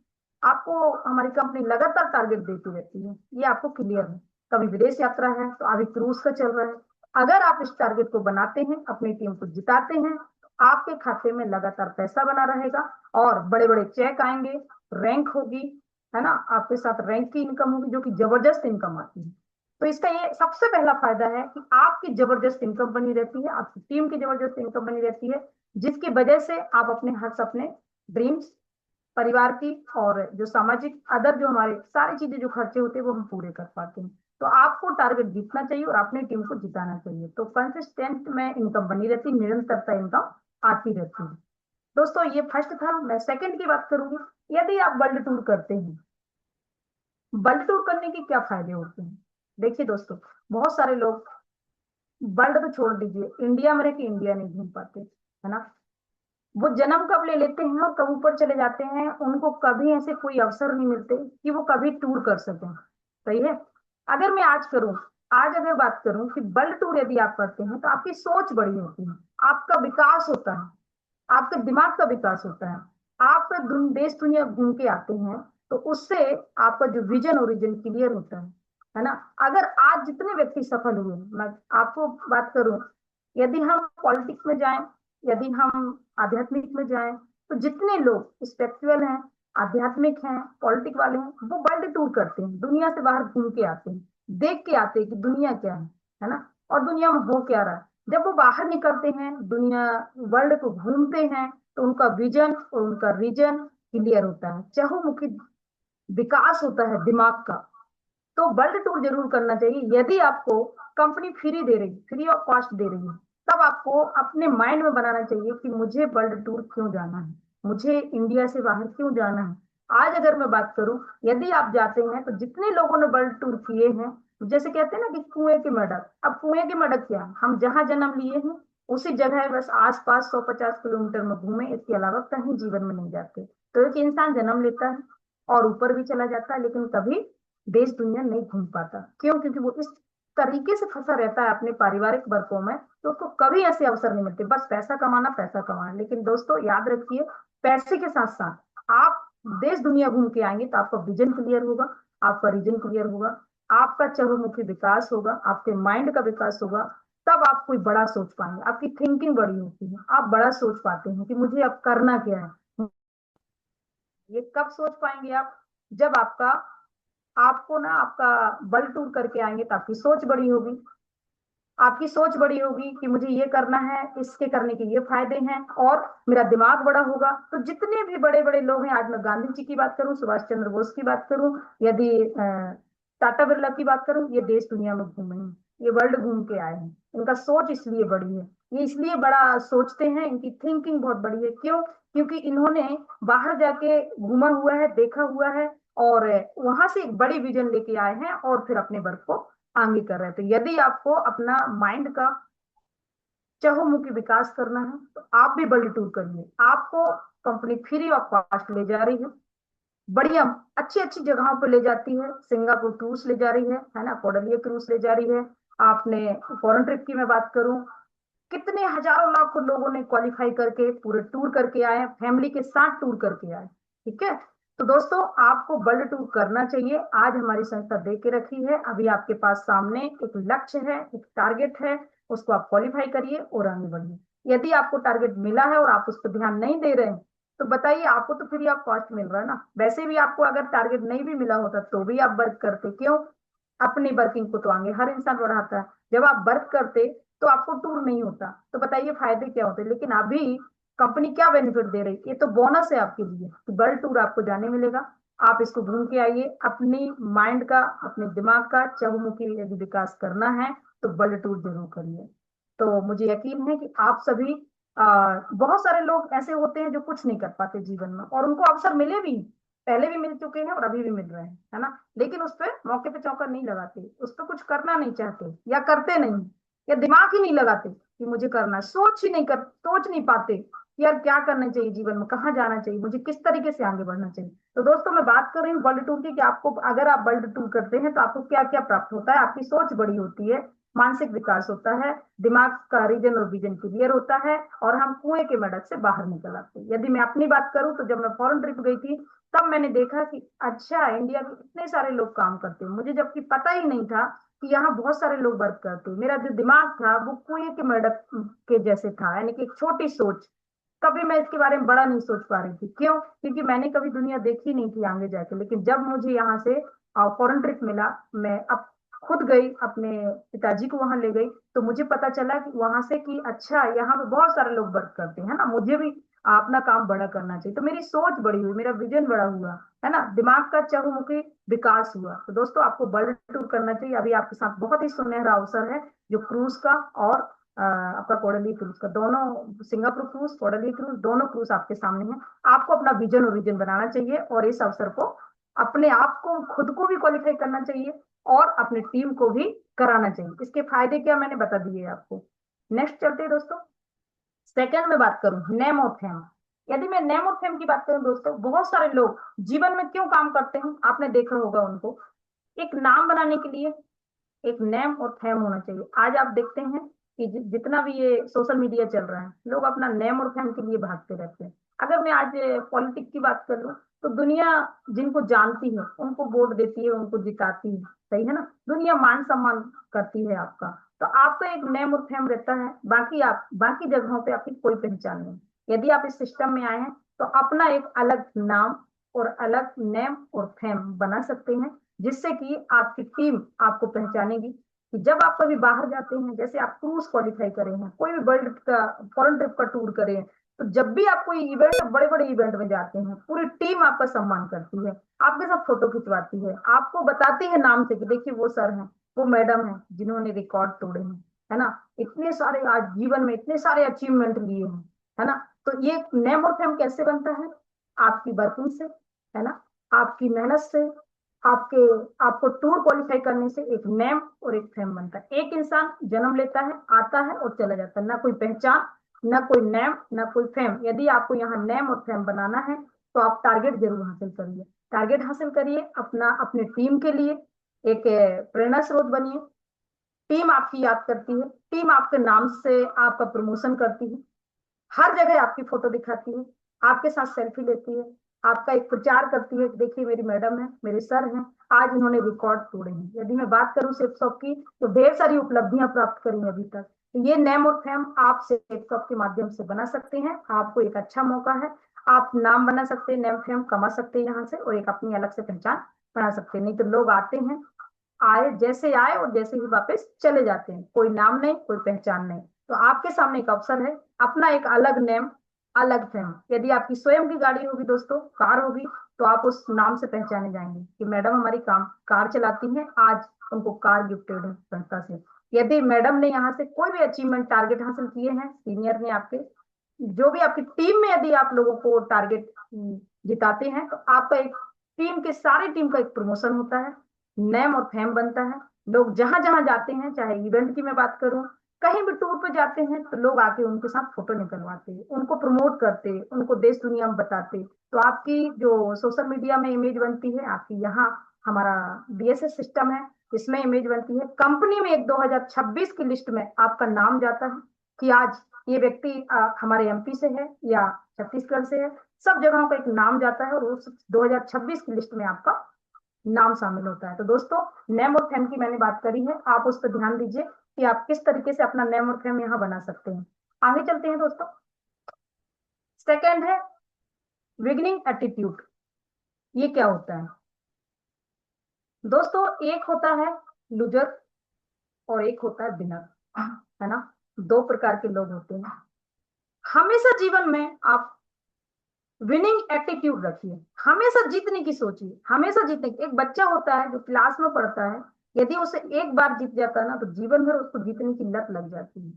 आपको हमारी कंपनी लगातार टारगेट देती रहती है, ये आपको क्लियर है। कभी विदेश यात्रा है तो अभी क्रूज का चल रहा है। अगर आप इस टारगेट को बनाते हैं, अपनी टीम को जिताते हैं, तो आपके खाते में लगातार पैसा बना रहेगा, और बड़े बड़े चेक आएंगे, रैंक होगी, है ना। आपके साथ रैंक की इनकम होगी जो कि जबरदस्त इनकम आती है। तो इसका ये सबसे पहला फायदा है कि आपकी जबरदस्त इनकम बनी रहती है, आपकी टीम की जबरदस्त इनकम बनी रहती है, जिसकी वजह से आप अपने हर सपने, ड्रीम्स, परिवार की और जो सामाजिक अदर जो हमारे सारी चीजें जो खर्चे होते हैं वो हम पूरे कर पाते हैं। तो आपको टारगेट जीतना चाहिए और अपनी टीम को जिताना चाहिए। तो कंसिस्टेंट में इनकम बनी रहती है, निरंतरता इनकम आती रहती है। दोस्तों, ये फर्स्ट था। मैं सेकंड की बात करूंगी। यदि आप वर्ल्ड टूर करते हैं, वर्ल्ड टूर करने के क्या फायदे होते हैं। देखिए दोस्तों, बहुत सारे लोग वर्ल्ड तो छोड़ दीजिए, इंडिया में रह के इंडिया नहीं घूम पाते, है ना। वो जन्म कब ले लेते हैं और कब ऊपर चले जाते हैं, उनको कभी ऐसे कोई अवसर नहीं मिलते कि वो कभी टूर कर सकें। सही है। अगर मैं आज करूं, आज अगर बात करूं कि वर्ल्ड टूर यदि आप करते हैं तो आपकी सोच बड़ी होती है, आपका विकास होता है, आपके दिमाग का विकास होता है। आप देश दुनिया घूम के आते हैं तो उससे आपका जो विजन ओरिजिन क्लियर होता है ना। अगर आज जितने व्यक्ति सफल हुए, मैं आपको बात करूं, यदि हम पॉलिटिक्स में जाएं, यदि हम आध्यात्मिक में जाएं, तो जितने लोग स्पिरिचुअल हैं, आध्यात्मिक हैं, पॉलिटिक वाले हैं, वो वर्ल्ड टूर करते हैं, दुनिया से बाहर घूम के आते हैं, देख के आते हैं कि दुनिया क्या है ना, और दुनिया में हो क्या रहा है। जब वो बाहर निकलते हैं, दुनिया, वर्ल्ड को घूमते हैं, तो उनका विजन और उनका रीजन क्लियर होता है, चहुमुखी विकास होता है दिमाग का। तो वर्ल्ड टूर जरूर करना चाहिए। यदि आपको कंपनी फ्री दे रही, फ्री ऑफ कॉस्ट दे रही है, तब आपको अपने माइंड में बनाना चाहिए कि मुझे वर्ल्ड टूर क्यों जाना है, मुझे इंडिया से बाहर क्यों जाना है। आज अगर मैं बात करूं, यदि आप जाते हैं तो जितने लोगों ने वर्ल्ड टूर किए हैं, जैसे कहते हैं ना कि कुएं के मेढक, अब कुएं के मेढक क्या है, हम जहां जन्म लिए हैं उसी जगह बस आसपास 150 किलोमीटर में घूमे, इसके अलावा कहीं जीवन में नहीं जाते। तो एक इंसान जन्म लेता है और ऊपर भी चला जाता है, लेकिन कभी देश दुनिया नहीं घूम पाता। क्यों? क्योंकि वो इस तरीके से फंसा रहता है अपने पारिवारिक वर्कों में, तो उसको कभी ऐसे अवसर नहीं मिलते, बस पैसा कमाना, पैसा कमाना। लेकिन दोस्तों याद रखिए, पैसे के साथ साथ आप देश दुनिया घूम के आएंगे तो आपका विजन क्लियर होगा, आपका रीजन क्लियर होगा, आपका चहुमुखी विकास होगा, आपके माइंड का विकास होगा। तब आप कोई बड़ा सोच पाएंगे, आपकी थिंकिंग बड़ी होती है, आप बड़ा सोच पाते हैं कि मुझे अब करना क्या है। ये कब सोच पाएंगे आप? जब आपको ना आपका वर्ल्ड टूर करके आएंगे तो आपकी सोच बड़ी होगी, आपकी सोच बड़ी होगी कि मुझे ये करना है, इसके करने के ये फायदे हैं, और मेरा दिमाग बड़ा होगा। तो जितने भी बड़े बड़े लोग हैं, आज मैं गांधी जी की बात करूं, सुभाष चंद्र बोस की बात करूं, यदि टाटा बिरला की बात करूं, ये देश दुनिया में घूमे हैं, ये वर्ल्ड घूम के आए हैं। इनका सोच इसलिए बड़ी है, ये इसलिए बड़ा सोचते हैं, इनकी थिंकिंग बहुत बड़ी है। क्यों? क्योंकि इन्होंने बाहर जाके घूमा हुआ है, देखा हुआ है, और वहां से एक बड़ी विजन लेके आए हैं, और फिर अपने वर्क को आगे कर रहे हैं। तो यदि आपको अपना माइंड का चहुमुखी विकास करना है, तो आप भी वर्ल्ड टूर करिए। आपको कंपनी फ्री ऑफ कॉस्ट ले जा रही है, बढ़िया अच्छी अच्छी जगहों पर ले जाती है, सिंगापुर क्रूज ले जा रही है ना, कोडलिया क्रूज ले जा रही है। आपने फॉरेन ट्रिप की मैं बात करूं, कितने हजारों लाखों लोगों ने क्वालिफाई करके पूरे टूर करके आए, फैमिली के साथ टूर करके आए। ठीक है? तो दोस्तों, आपको वर्ल्ड टूर करना चाहिए। आज हमारी संस्था दे के रखी है, अभी आपके पास सामने एक लक्ष्य है, एक टारगेट है, उसको आप क्वालिफाई करिए और आगे बढ़िए। यदि आपको टारगेट मिला है और आप उस पर ध्यान नहीं दे रहे हैं, तो बताइए, आपको तो फ्री ऑफ कॉस्ट मिल रहा है ना। वैसे भी आपको अगर टारगेट नहीं भी मिला होता तो भी आप वर्क करते। क्यों? अपनी वर्किंग को तो आगे हर इंसान बढ़ाता है। जब आप वर्क करते तो आपको टूर नहीं होता, तो बताइए फायदे क्या होते। लेकिन अभी कंपनी क्या बेनिफिट दे रही, ये तो बोनस है आपके लिए कि वर्ल्ड टूर आपको जाने मिलेगा। आप इसको घूम के आइए। अपनी माइंड का, अपने दिमाग का चहुमुखी यदि विकास करना है, तो वर्ल्ड टूर जरूर करिए। तो मुझे यकीन है कि आप सभी बहुत सारे लोग ऐसे होते हैं जो कुछ नहीं कर पाते जीवन में, और उनको अवसर मिले भी, पहले भी मिल चुके हैं और अभी भी मिल रहे हैं, है ना। लेकिन उस पर मौके पे चौका नहीं लगाते, उस पर कुछ करना नहीं चाहते, या करते नहीं, या दिमाग ही नहीं लगाते कि मुझे करना है। सोच नहीं पाते कि यार क्या करना चाहिए जीवन में, कहाँ जाना चाहिए, मुझे किस तरीके से आगे बढ़ना चाहिए। तो दोस्तों, मैं बात कर रही हूँ वर्ल्ड टूर की, कि आपको, अगर आप वर्ल्ड टूर करते हैं तो आपको क्या क्या प्राप्त होता है। आपकी सोच बड़ी होती है, मानसिक विकास होता है, दिमाग का रीजन और विजन क्लियर होता है, और हम कुएं के मदद से बाहर निकल आते हैं। यदि मैं अपनी बात करूं, तो जब मैं फॉरेन ट्रिप गई थी, तब मैंने देखा कि अच्छा, इंडिया में इतने सारे लोग काम करते हैं, मुझे जबकि पता ही नहीं था कि यहाँ बहुत सारे लोग वर्क करते हैं। मेरा जो दिमाग था वो कुएं के मदद के जैसे था, यानी कि एक छोटी सोच। कभी मैं इसके बारे में बड़ा नहीं सोच पा रही थी। क्यों? क्योंकि मैंने कभी दुनिया देखी नहीं थी आगे जाके। लेकिन जब मुझे यहाँ से फॉरेन ट्रिप मिला, मैं अब खुद गई, अपने पिताजी को वहां ले गई, तो मुझे पता चला कि वहां से कि अच्छा, यहाँ पे बहुत सारे लोग वर्क करते हैं ना, मुझे भी अपना काम बड़ा करना चाहिए। तो मेरी सोच बड़ी हुई, मेरा विजन बड़ा हुआ, है ना, दिमाग का चहुमुखी विकास हुआ। तो दोस्तों, आपको वर्ल्ड टूर करना चाहिए। अभी आपके साथ बहुत ही सुनहरा अवसर है, जो क्रूज का और आपका कोडली क्रूज का, दोनों, सिंगापुर क्रूज, कोडली क्रूज, दोनों क्रूज आपके सामने है। आपको अपना विजन और विजन बनाना चाहिए, और इस अवसर को, अपने आप को, खुद को भी क्वालिफाई करना चाहिए, और अपनी टीम को भी कराना चाहिए। इसके फायदे क्या मैंने बता दिए आपको। नेक्स्ट चलते हैं दोस्तों। सेकंड में बात करूं, नेम और फेम। यदि मैं नेम और फेम की बात करूं दोस्तों, बहुत सारे लोग जीवन में क्यों काम करते हैं, आपने देखा होगा उनको एक नाम बनाने के लिए एक नेम और फेम होना चाहिए। आज आप देखते हैं कि जितना भी ये सोशल मीडिया चल रहा है, लोग अपना नेम और फेम के लिए भागते रहते हैं। अगर मैं आज पॉलिटिक्स की बात कर लूं, तो दुनिया जिनको जानती है उनको वोट देती है, उनको जिताती है, सही है ना। दुनिया मान सम्मान करती है आपका, तो आपका एक नेम और फेम रहता है। बाकी आप, बाकी जगहों पे आपकी कोई पहचान नहीं। यदि आप इस सिस्टम में आए हैं, तो अपना एक अलग नाम और अलग नेम और फेम बना सकते हैं, जिससे कि आपकी टीम आपको पहचानेगी। कि जब आप कभी बाहर जाते हैं, जैसे आप क्रूज क्वालिफाई करें हैं, कोई भी वर्ल्ड का फॉरेन ट्रिप का टूर करें, तो जब भी आप कोई इवेंट, बड़े बड़े इवेंट में जाते हैं, पूरी टीम आपका सम्मान करती है, आपके साथ फोटो खिंचवाती है, आपको बताती है नाम से कि देखिए वो सर हैं, वो मैडम हैं, जिन्होंने रिकॉर्ड तोड़े हैं, है ना, इतने सारे आज जीवन में इतने सारे अचीवमेंट लिए हैं, है ना। तो ये नेम और फेम कैसे बनता है? आपकी वर्किंग से, है ना, आपकी मेहनत से, आपके, आपको टूर क्वालिफाई करने से एक नेम और एक फेम बनता है। एक इंसान जन्म लेता है, आता है और चला जाता है, ना कोई पहचान, ना कोई नेम, ना कोई फेम। यदि आपको यहाँ नेम और फेम बनाना है, तो आप टारगेट जरूर हासिल करिए। टारगेट हासिल करिए, अपना, अपने टीम के लिए एक प्रेरणा स्रोत बनिए। टीम आपकी याद करती है, टीम आपके नाम से आपका प्रमोशन करती है, हर जगह आपकी फोटो दिखाती है, आपके साथ सेल्फी लेती है, आपका एक प्रचार करती है कि देखिए मेरी मैडम है, मेरे सर हैं, आज इन्होंने रिकॉर्ड तोड़े हैं। यदि मैं बात करूं सेफ शॉप की, तो ढेर सारी उपलब्धियां प्राप्त करी हैं अभी तक। तो ये नेम और फेम आप सेफ शॉप के माध्यम से बना सकते हैं। आपको एक अच्छा मौका है, आप नाम बना सकते हैं, नेम फेम कमा सकते हैं यहाँ से, और एक अपनी अलग से पहचान बना सकते हैं। नहीं तो लोग आते हैं, आए जैसे आए और जैसे ही वापस चले जाते हैं, कोई नाम नहीं, कोई पहचान नहीं। तो आपके सामने एक अवसर है, अपना एक अलग नेम, अलग फेम। यदि आपकी स्वयं की गाड़ी होगी दोस्तों, कार होगी, तो आप उस नाम से पहचाने जाएंगे कि मैडम हमारी काम कार चलाती हैं, आज उनको कार गिफ्टेड है संस्था से। यदि मैडम ने यहाँ से कोई भी अचीवमेंट टारगेट हासिल किए हैं, सीनियर ने आपके, जो भी आपकी टीम में यदि आप लोगों को टारगेट जिताते हैं, तो आपका एक टीम के सारी टीम का एक प्रमोशन होता है, नेम और फेम बनता है। लोग जहां जहां जाते हैं, चाहे इवेंट की मैं बात करूं, कहीं भी टूर पे जाते हैं, तो लोग आके उनके साथ फोटो निकलवाते हैं, उनको प्रमोट करते हैं, उनको देश दुनिया में बताते। तो आपकी जो सोशल मीडिया में इमेज बनती है, आपकी यहाँ हमारा बीएसएस सिस्टम है, इसमें इमेज बनती है, कंपनी में एक 2026 की लिस्ट में आपका नाम जाता है कि आज ये व्यक्ति हमारे एमपी से है या छत्तीसगढ़ से है। सब जगहों का एक नाम जाता है और उस 2026 की लिस्ट में आपका नाम शामिल होता है। तो दोस्तों, नेम और फेम की मैंने बात करी है, आप उस पर ध्यान दीजिए कि आप किस तरीके से अपना नेम और फेम यहाँ बना सकते हैं। आगे चलते हैं दोस्तों। सेकंड है बिगिनिंग एटीट्यूड। ये क्या होता है दोस्तों? एक होता है लूजर और एक होता है विनर, है ना? दो प्रकार के लोग होते हैं। हमेशा जीवन में आप विनिंग एटीट्यूड रखिए, हमेशा जीतने की सोचिए, हमेशा जीतने की। एक बच्चा होता है जो क्लास में पढ़ता है, यदि उसे एक बार जीत जाता है ना, तो जीवन भर उसको जीतने की लत लग जाती है।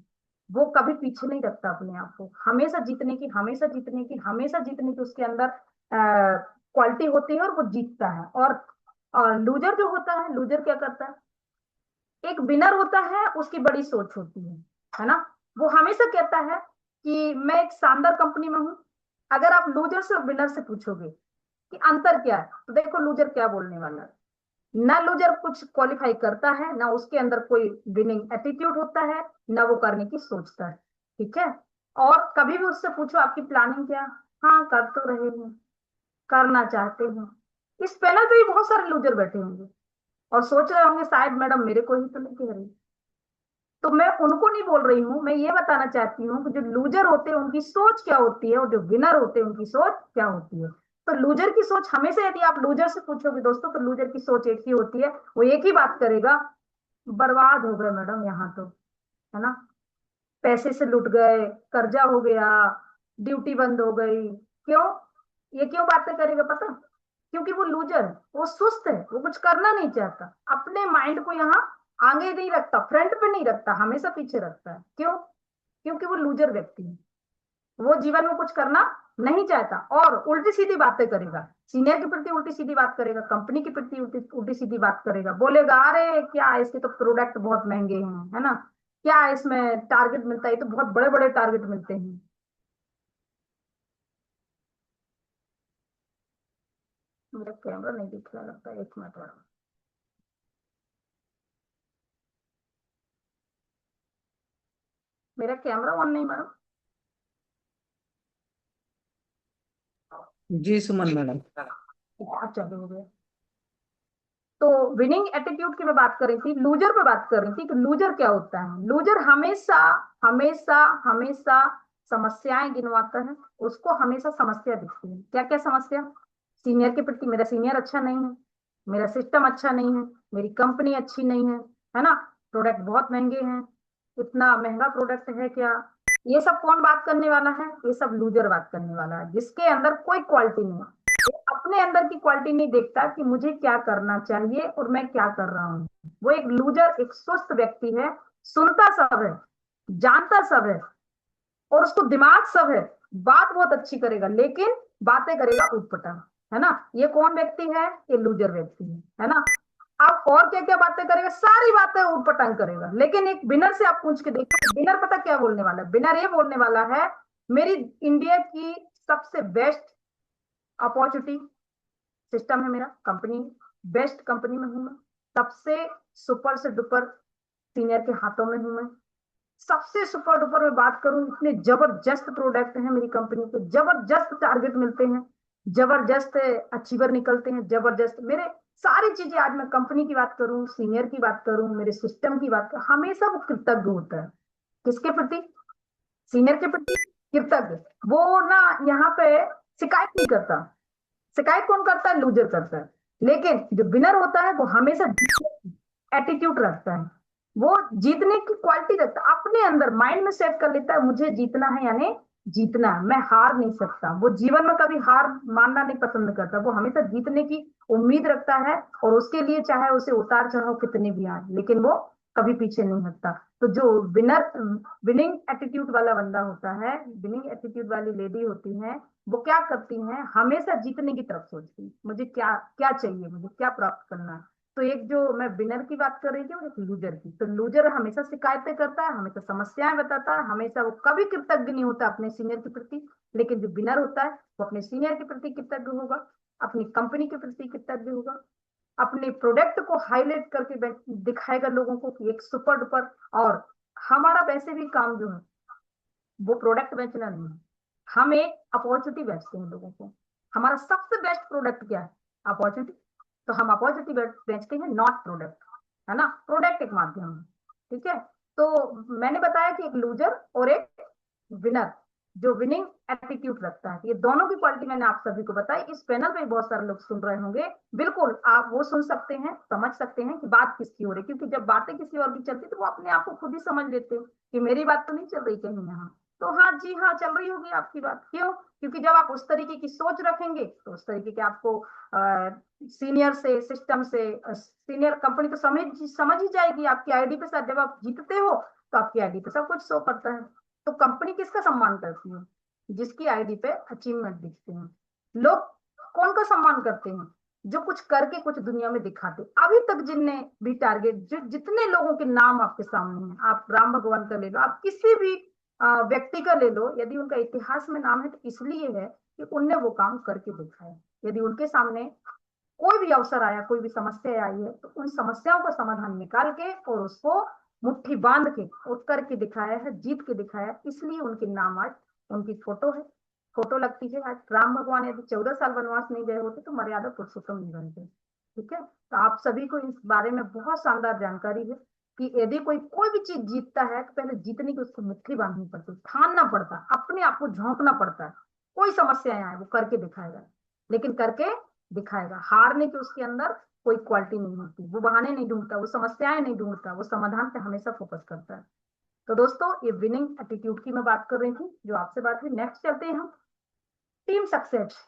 वो कभी पीछे नहीं रखता अपने आप को, हमेशा जीतने की, हमेशा जीतने की, हमेशा जीतने की उसके अंदर क्वालिटी होती है और वो जीतता है। और लूजर जो होता है, लूजर क्या करता है? एक विनर होता है, उसकी बड़ी सोच होती है ना? वो हमेशा कहता है कि मैं एक शानदार कंपनी में हूं। अगर आप लूजर से और विनर से पूछोगे कि अंतर क्या है, तो देखो लूजर क्या बोलने वाला है। ना लूजर कुछ क्वालिफाई करता है, ना उसके अंदर कोई विनिंग एटीट्यूड होता है, ना वो करने की सोचता है। ठीक है? और कभी भी उससे पूछो आपकी प्लानिंग क्या? हाँ, कर तो रहे हैं, करना चाहते हैं। इस पैनल पे भी बहुत सारे लूजर बैठे होंगे और सोच रहे होंगे शायद मैडम मेरे को ही तो नहीं कह रही। तो मैं उनको नहीं बोल रही हूँ, मैं ये बताना चाहती हूँ कि जो लूजर होते हैं उनकी सोच क्या होती है और जो विनर होते हैं उनकी सोच क्या होती है। तो लूजर की सोच हमेशा, यदि आप लूजर से पूछोगे दोस्तों, तो लूजर की सोच एक ही होती है, वो एक ही बात करेगा, बर्बाद हो गए मैडम यहाँ तो, है ना? पैसे से लुट गए, कर्जा हो गया, ड्यूटी बंद हो गई। क्यों? ये क्यों बातें करेगा पता है? क्योंकि वो लूजर है, वो सुस्त है, वो कुछ करना नहीं चाहता, अपने माइंड को यहाँ आगे नहीं रखता, फ्रंट पे नहीं रखता, हमेशा पीछे रखता है। क्यों? क्योंकि वो लूजर व्यक्ति है, वो जीवन में कुछ करना नहीं चाहता और उल्टी सीधी बातें करेगा। सीनियर के प्रति उल्टी सीधी बात करेगा, कंपनी के प्रति उल्टी उल्टी सीधी बात करेगा, बोलेगा अरे क्या इसके तो प्रोडक्ट बहुत महंगे हैं, है ना? क्या इसमें टारगेट मिलता है, ये तो बहुत बड़े बड़े टारगेट मिलते हैं। मेरा कैमरा नहीं दिख रहा लगता है, एक मिनट और। मेरा कैमरा ऑन नहीं मैडम। जी सुमन मैडम। आप चालू हो गया। तो विनिंग एटीट्यूड की मैं बात कर रही थी, लूजर पे बात कर रही थी कि लूजर क्या होता है। लूजर हमेशा हमेशा हमेशा समस्याएं गिनवाता है, उसको हमेशा समस्या दिखती है। क्या क्या समस्या? सीनियर के प्रति, मेरा सीनियर अच्छा नहीं है, मेरा सिस्टम अच्छा नहीं है, मेरी कंपनी अच्छी नहीं है ना? प्रोडक्ट बहुत महंगे हैं, इतना महंगा प्रोडक्ट है क्या? ये सब कौन बात करने वाला है? ये सब लूजर बात करने वाला है, जिसके अंदर कोई क्वालिटी नहीं है। अपने अंदर की क्वालिटी नहीं देखता कि मुझे क्या करना चाहिए और मैं क्या कर रहा हूँ। वो एक लूजर, एक सुस्त व्यक्ति है, सुनता सब है, जानता सब है और उसको दिमाग सब है, बात बहुत अच्छी करेगा लेकिन बातें करेगा उटपटांग, है ना? ये कौन व्यक्ति है? ये लूजर व्यक्ति है ना? आप और क्या क्या बातें करेगा? सारी बातें उटपटांग करेगा। लेकिन एक विनर से आप पूछ के देखो, विनर पता क्या बोलने वाला है? विनर ये बोलने वाला है, मेरी इंडिया की सबसे बेस्ट अपॉर्चुनिटी सिस्टम है, मेरा कंपनी बेस्ट कंपनी में हूं मैं, सबसे सुपर से डुपर सीनियर के हाथों में हूं मैं, सबसे सुपर डुपर में बात करूं, इतने जबरदस्त प्रोडक्ट हैं मेरी कंपनी के, जबरदस्त टारगेट मिलते हैं, जबरदस्त अचीवर निकलते हैं, जबरदस्त मेरे सारी चीजें। आज मैं कंपनी की बात करूं, सीनियर की बात करूं, मेरे सिस्टम की बात करूं, हमेशा वो कृतज्ञ होता है। किसके प्रति? सीनियर के प्रति कृतज्ञ। वो ना यहाँ पे शिकायत नहीं करता। शिकायत कौन करता है? लूजर करता है। लेकिन जो विनर होता है वो हमेशा एटीट्यूड रखता है, वो जीतने की क्वालिटी रखता है, अपने अंदर माइंड में सेट कर लेता है मुझे जीतना है, यानी जीतना है, मैं हार नहीं सकता। वो जीवन में कभी हार मानना नहीं पसंद करता, वो हमेशा जीतने की उम्मीद रखता है, और उसके लिए चाहे उसे उतार चढ़ाव कितने भी आए, लेकिन वो कभी पीछे नहीं हटता। तो जो विनिंग एटीट्यूड वाला बंदा होता है, विनिंग एटीट्यूड वाली लेडी होती है, वो क्या करती हैं, हमेशा जीतने की तरफ सोचती है, मुझे क्या क्या चाहिए, मुझे क्या प्राप्त करना है। तो एक जो मैं विनर की बात कर रही थी और एक लूजर की, तो लूजर हमेशा शिकायतें करता है, हमेशा समस्याएं बताता है, हमेशा वो कभी कृतज्ञ नहीं होता अपने सीनियर के प्रति। लेकिन जो विनर होता है वो अपने सीनियर के प्रति कृतज्ञ होगा, अपनी कंपनी के प्रति कृतज्ञ होगा, अपने प्रोडक्ट को हाईलाइट करके दिखाएगा लोगों को कि एक सुपर डुपर। और हमारा वैसे भी काम जो है वो प्रोडक्ट बेचना नहीं है, हम एक अपॉर्चुनिटी बेचते हैं लोगों को। हमारा सबसे बेस्ट प्रोडक्ट क्या है? अपॉर्चुनिटी। तो हम अपॉर्चुनिटी बेचते हैं, नॉट प्रोडक्ट, है ना, प्रोडक्ट एक माध्यम है। ठीक है। तो मैंने बताया कि एक लूजर और एक विनर, जो विनिंग एटीट्यूड रखता है, ये दोनों की क्वालिटी मैंने आप सभी को बताई। इस पैनल पे बहुत सारे लोग सुन रहे होंगे, बिल्कुल आप वो सुन सकते हैं, समझ सकते हैं कि बात किसकी हो रही है, क्योंकि जब बातें किसी और की चलती तो वो अपने आप को खुद ही समझ लेते हैं कि मेरी बात तो नहीं चल रही कहीं यहाँ। तो हाँ जी, हाँ चल रही होगी आपकी बात। क्यों? क्योंकि जब आप उस तरीके की सोच रखेंगे तो उस तरीके के आपको सीनियर से, सिस्टम से, सीनियर कंपनी तो समझ समझ ही जाएगी आपकी आईडी पे। साथ जब आप जीतते हो तो आपकी आईडी पे सब कुछ शो करता है। तो कंपनी किसका सम्मान करती है? जिसकी आईडी पे अचीवमेंट दिखते हैं। लोग कौन का सम्मान करते हैं? जो कुछ करके कुछ दुनिया में दिखाते। अभी तक जिनने भी टारगेट, जो जितने लोगों के नाम आपके सामने हैं, आप राम भगवान का ले लो, आप किसी भी व्यक्ति का ले लो, यदि उनका इतिहास में नाम है तो इसलिए है कि उनने वो काम करके दिखाया। यदि उनके सामने कोई भी अवसर आया, कोई भी समस्या आई है, तो उन समस्याओं का समाधान निकाल के और उसको मुट्ठी बांध के और करके दिखाया है, जीत के दिखाया है, इसलिए उनके नाम आज, उनकी फोटो है, फोटो लगती है। आज राम भगवान यदि 14 साल वनवास नहीं गए होते तो मर्यादा पुरुषोत्तम नहीं बनते। ठीक है। तो आप सभी को इस बारे में बहुत शानदार जानकारी है कि यदि कोई कोई भी चीज जीतता है तो पहले जीतने की उसको मुट्ठी बांधनी पड़ती है, ठानना पड़ता है, अपने आप को झोंकना पड़ता है। कोई समस्याएं आए वो करके दिखाएगा, लेकिन करके दिखाएगा। हारने की उसके अंदर कोई क्वालिटी नहीं होती, वो बहाने नहीं ढूंढता, वो समस्याएं नहीं ढूंढता, वो समाधान पे हमेशा फोकस करता है। तो दोस्तों, ये विनिंग एटीट्यूड की मैं बात कर रही थी, जो आपसे बात हुई। नेक्स्ट चलते हैं हम टीम सक्सेस।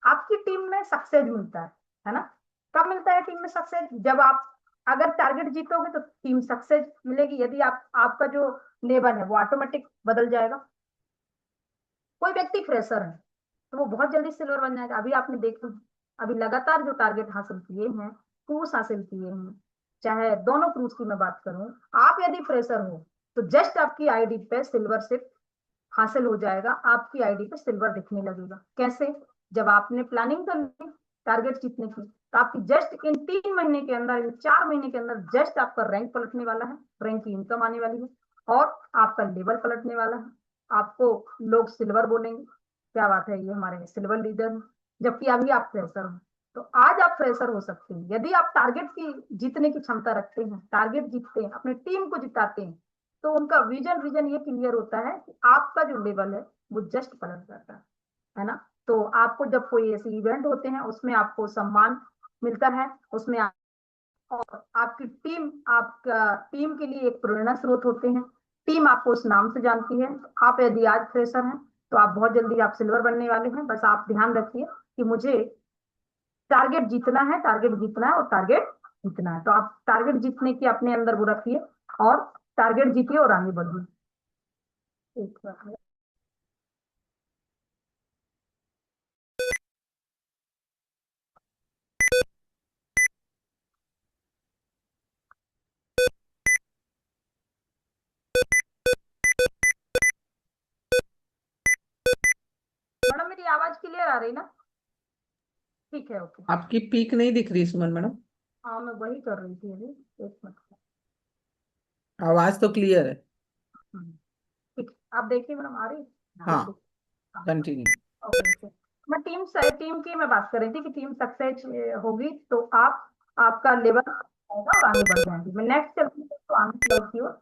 आपकी टीम में सक्सेस मिलता है ना? कब मिलता है टीम में सक्सेस? जब आप अगर टारगेट जीतोगे तो टीम सक्सेस मिलेगी। यदि आप, आपका जो लेवल है वो ऑटोमेटिक बदल जाएगा। कोई व्यक्ति फ्रेशर है तो वो बहुत जल्दी सिल्वर बन जाएगा। अभी आपने देखा, अभी लगातार जो टारगेट हासिल किए हैं, क्रूज हासिल किए हैं, चाहे दोनों क्रूज की मैं बात करूं, आप यदि फ्रेशर हो तो जस्ट आपकी आईडी पे सिल्वर सिर्फ हासिल हो जाएगा, आपकी आईडी पे सिल्वर दिखने लगेगा। कैसे? जब आपने प्लानिंग कर ली टारगेट जीतने की, तो आपकी जस्ट इन 3 महीने के अंदर, इन 4 महीने के अंदर जस्ट आपका रैंक पलटने वाला है, रैंक की इनकम आने वाली है, और आपका लेवल पलटने वाला है। आपको लोग सिल्वर बोलेंगे, क्या बात है, ये हमारे सिल्वर लीडर हैं, जबकि अभी आप फ्रेशर हो। तो आज आप फ्रेशर हो सकते हैं यदि आप टारगेट की जीतने की क्षमता रखते हैं, टारगेट जीतते हैं, अपनी टीम को जिताते हैं, तो उनका विजन विजन ये क्लियर होता है कि आपका जो लेवल है वो जस्ट पलट जाता है ना? तो आपको जब कोई ऐसे इवेंट होते हैं उसमें आपको सम्मान मिलता है, उसमें और आपकी टीम, आपका टीम के लिए एक प्रेरणा स्रोत होते हैं। टीम आपको उस नाम से जानती है। आप यदि आज फ्रेशर हैं तो आप बहुत जल्दी आप सिल्वर बनने वाले हैं। बस आप ध्यान रखिए कि मुझे टारगेट जीतना है, टारगेट जीतना है और टारगेट जीतना है। तो आप टारगेट जीतने की अपने अंदर वो रखिए और टारगेट जीतिए और आगे बढ़िए। एक बार मैडम, मेरी आवाज क्लियर आ रही ना? ठीक है, ओके। आपकी पीक नहीं दिख रही सुमन मैडम। हाँ, मैं वही कर रही थी अभी। एक मिनट। आवाज तो क्लियर है। हम्म, ठीक। आप देखिए मैडम, आ रही? हाँ, ठीक है। हाँ, कंटिन्यू। Okay okay. मैं टीम की मैं बात कर रही थी कि टीम सक्सेस होगी तो आप, आपका लेवल होगा और आगे बढ़ जाएंगे। मैं नेक्स्ट चलती हूँ तो आगे स्लाइड की ओर।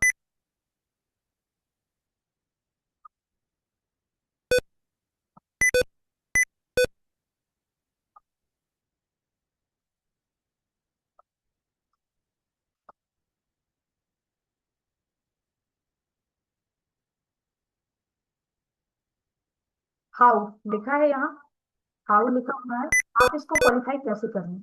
हाउ लिखा है यहाँ, हाउ लिखा हुआ है। आप इसको क्वालिफाई कैसे करें?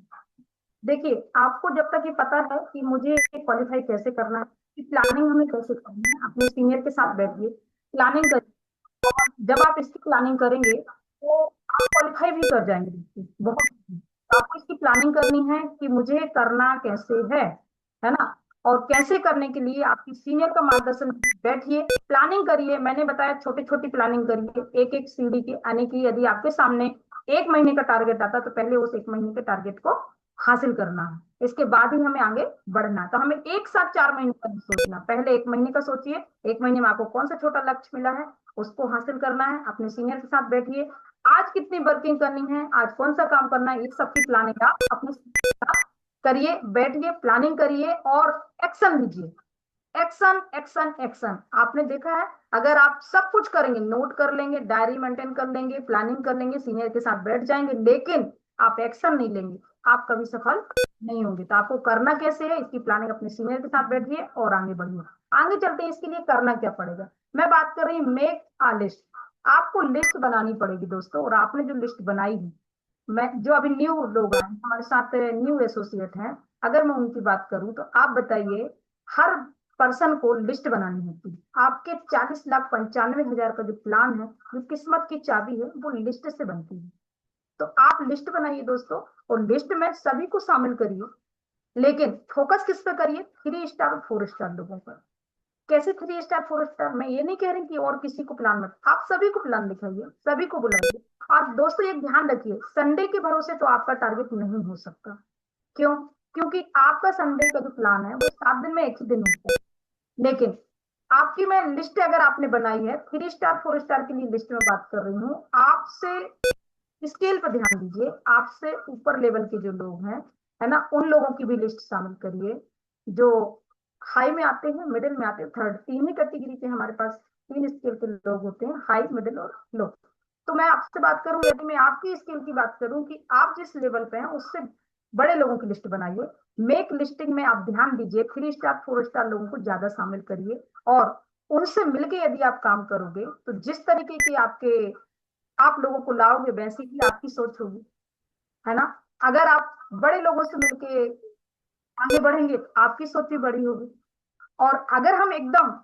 देखिए, आपको जब तक ये पता है कि मुझे क्वालिफाई कैसे करना है, कि प्लानिंग हमें कैसे करनी है, अपने सीनियर के साथ बैठिए, प्लानिंग करिए। और जब आप इसकी प्लानिंग करेंगे तो आप क्वालिफाई भी कर जाएंगे इसकी, बहुत easy। तो आपको इसकी प्लानिंग करनी है कि मुझे करना कैसे है ना। और कैसे करने के लिए आपकी सीनियर का मार्गदर्शन, बैठिए प्लानिंग करिए। मैंने बताया छोटी छोटी प्लानिंग करिए, एक एक सीढ़ी की आने की। यदि आपके सामने एक महीने का टारगेट आता तो पहले उस एक महीने के टारगेट को हासिल करना है, इसके बाद ही हमें आगे बढ़ना है। तो हमें एक साथ 4 महीने का नहीं सोचना, पहले एक महीने का सोचिए। एक महीने में आपको कौन सा छोटा लक्ष्य मिला है, उसको हासिल करना है। अपने सीनियर के साथ बैठिए, आज कितनी वर्किंग करनी है, आज कौन सा काम करना है, इस सब की प्लानिंग आप अपने senior के साथ करिए। बैठिए, प्लानिंग करिए और एक्शन लीजिए। Action action action. आपने देखा है, अगर आप सब कुछ करेंगे, नोट कर लेंगे, डायरी मेंटेन कर लेंगे, प्लानिंग कर लेंगे, सीनियर के साथ बैठ जाएंगे, लेकिन आप एक्शन नहीं लेंगे, आप कभी सफल नहीं होंगे। तो आपको करना कैसे है, इसकी प्लानिंग अपने सीनियर के साथ बैठिए और आगे बढ़िए। आगे चलते हैं, इसके लिए करना क्या पड़ेगा। मैं बात कर रही हूँ मेक आ लिस्ट। आपको लिस्ट बनानी पड़ेगी दोस्तों। और आपने जो लिस्ट बनाई है, मैं जो अभी न्यू लोग आए हैं हमारे साथ, न्यू एसोसिएट हैं, अगर मैं उनकी बात करूं तो आप बताइए, हर पर्सन को लिस्ट बनानी होती है। आपके 40,95,000 का जो प्लान है, जो किस्मत की चाबी है, वो लिस्ट से बनती है। तो आप लिस्ट बनाइए दोस्तों, और लिस्ट में सभी को शामिल करिए, लेकिन फोकस किस पे करिए, 3 स्टार और 4 स्टार लोगों पर। कैसे 3 स्टार 4 स्टार, मैं ये नहीं कह रही कि और किसी को प्लान मत, आप सभी को प्लान दिखाइए, सभी को बुलाइए। और दोस्तों एक ध्यान रखिए, संडे के भरोसे तो आपका टारगेट नहीं हो सकता। क्यों? क्योंकि आपका संडे का जो प्लान है वो 7 दिन में एक ही दिन होता है। लेकिन आपकी मैं लिस्ट अगर आपने बनाई है, 3 स्टार 4 स्टार के लिए लिस्ट में बात कर रही हूँ, आपसे स्केल पर ध्यान दीजिए। आपसे ऊपर लेवल के जो लोग हैं, है ना, उन लोगों की भी लिस्ट शामिल करिए, जो हाई में आते हैं, मिडिल में आते हैं, थर्ड। तीन ही कैटेगरी के हमारे पास, 3 स्केल के लोग होते हैं, हाई, मिडिल और लो। तो मैं आपसे बात करूं, यदि मैं आपकी स्केल की बात करूं कि आप जिस लेवल पे हैं उससे बड़े लोगों की लिस्ट बनाइए। मेक लिस्टिंग में आप ध्यान दीजिए, 3 स्टार 4 स्टार लोगों को ज्यादा शामिल करिए। और उनसे मिलके यदि आप काम करोगे तो जिस तरीके की आपके आप लोगों को लाओगे, वैसी ही आपकी सोच होगी, है ना। अगर आप बड़े लोगों से मिलके आगे बढ़ेंगे तो आपकी सोच भी बड़ी होगी। और अगर हम एकदम,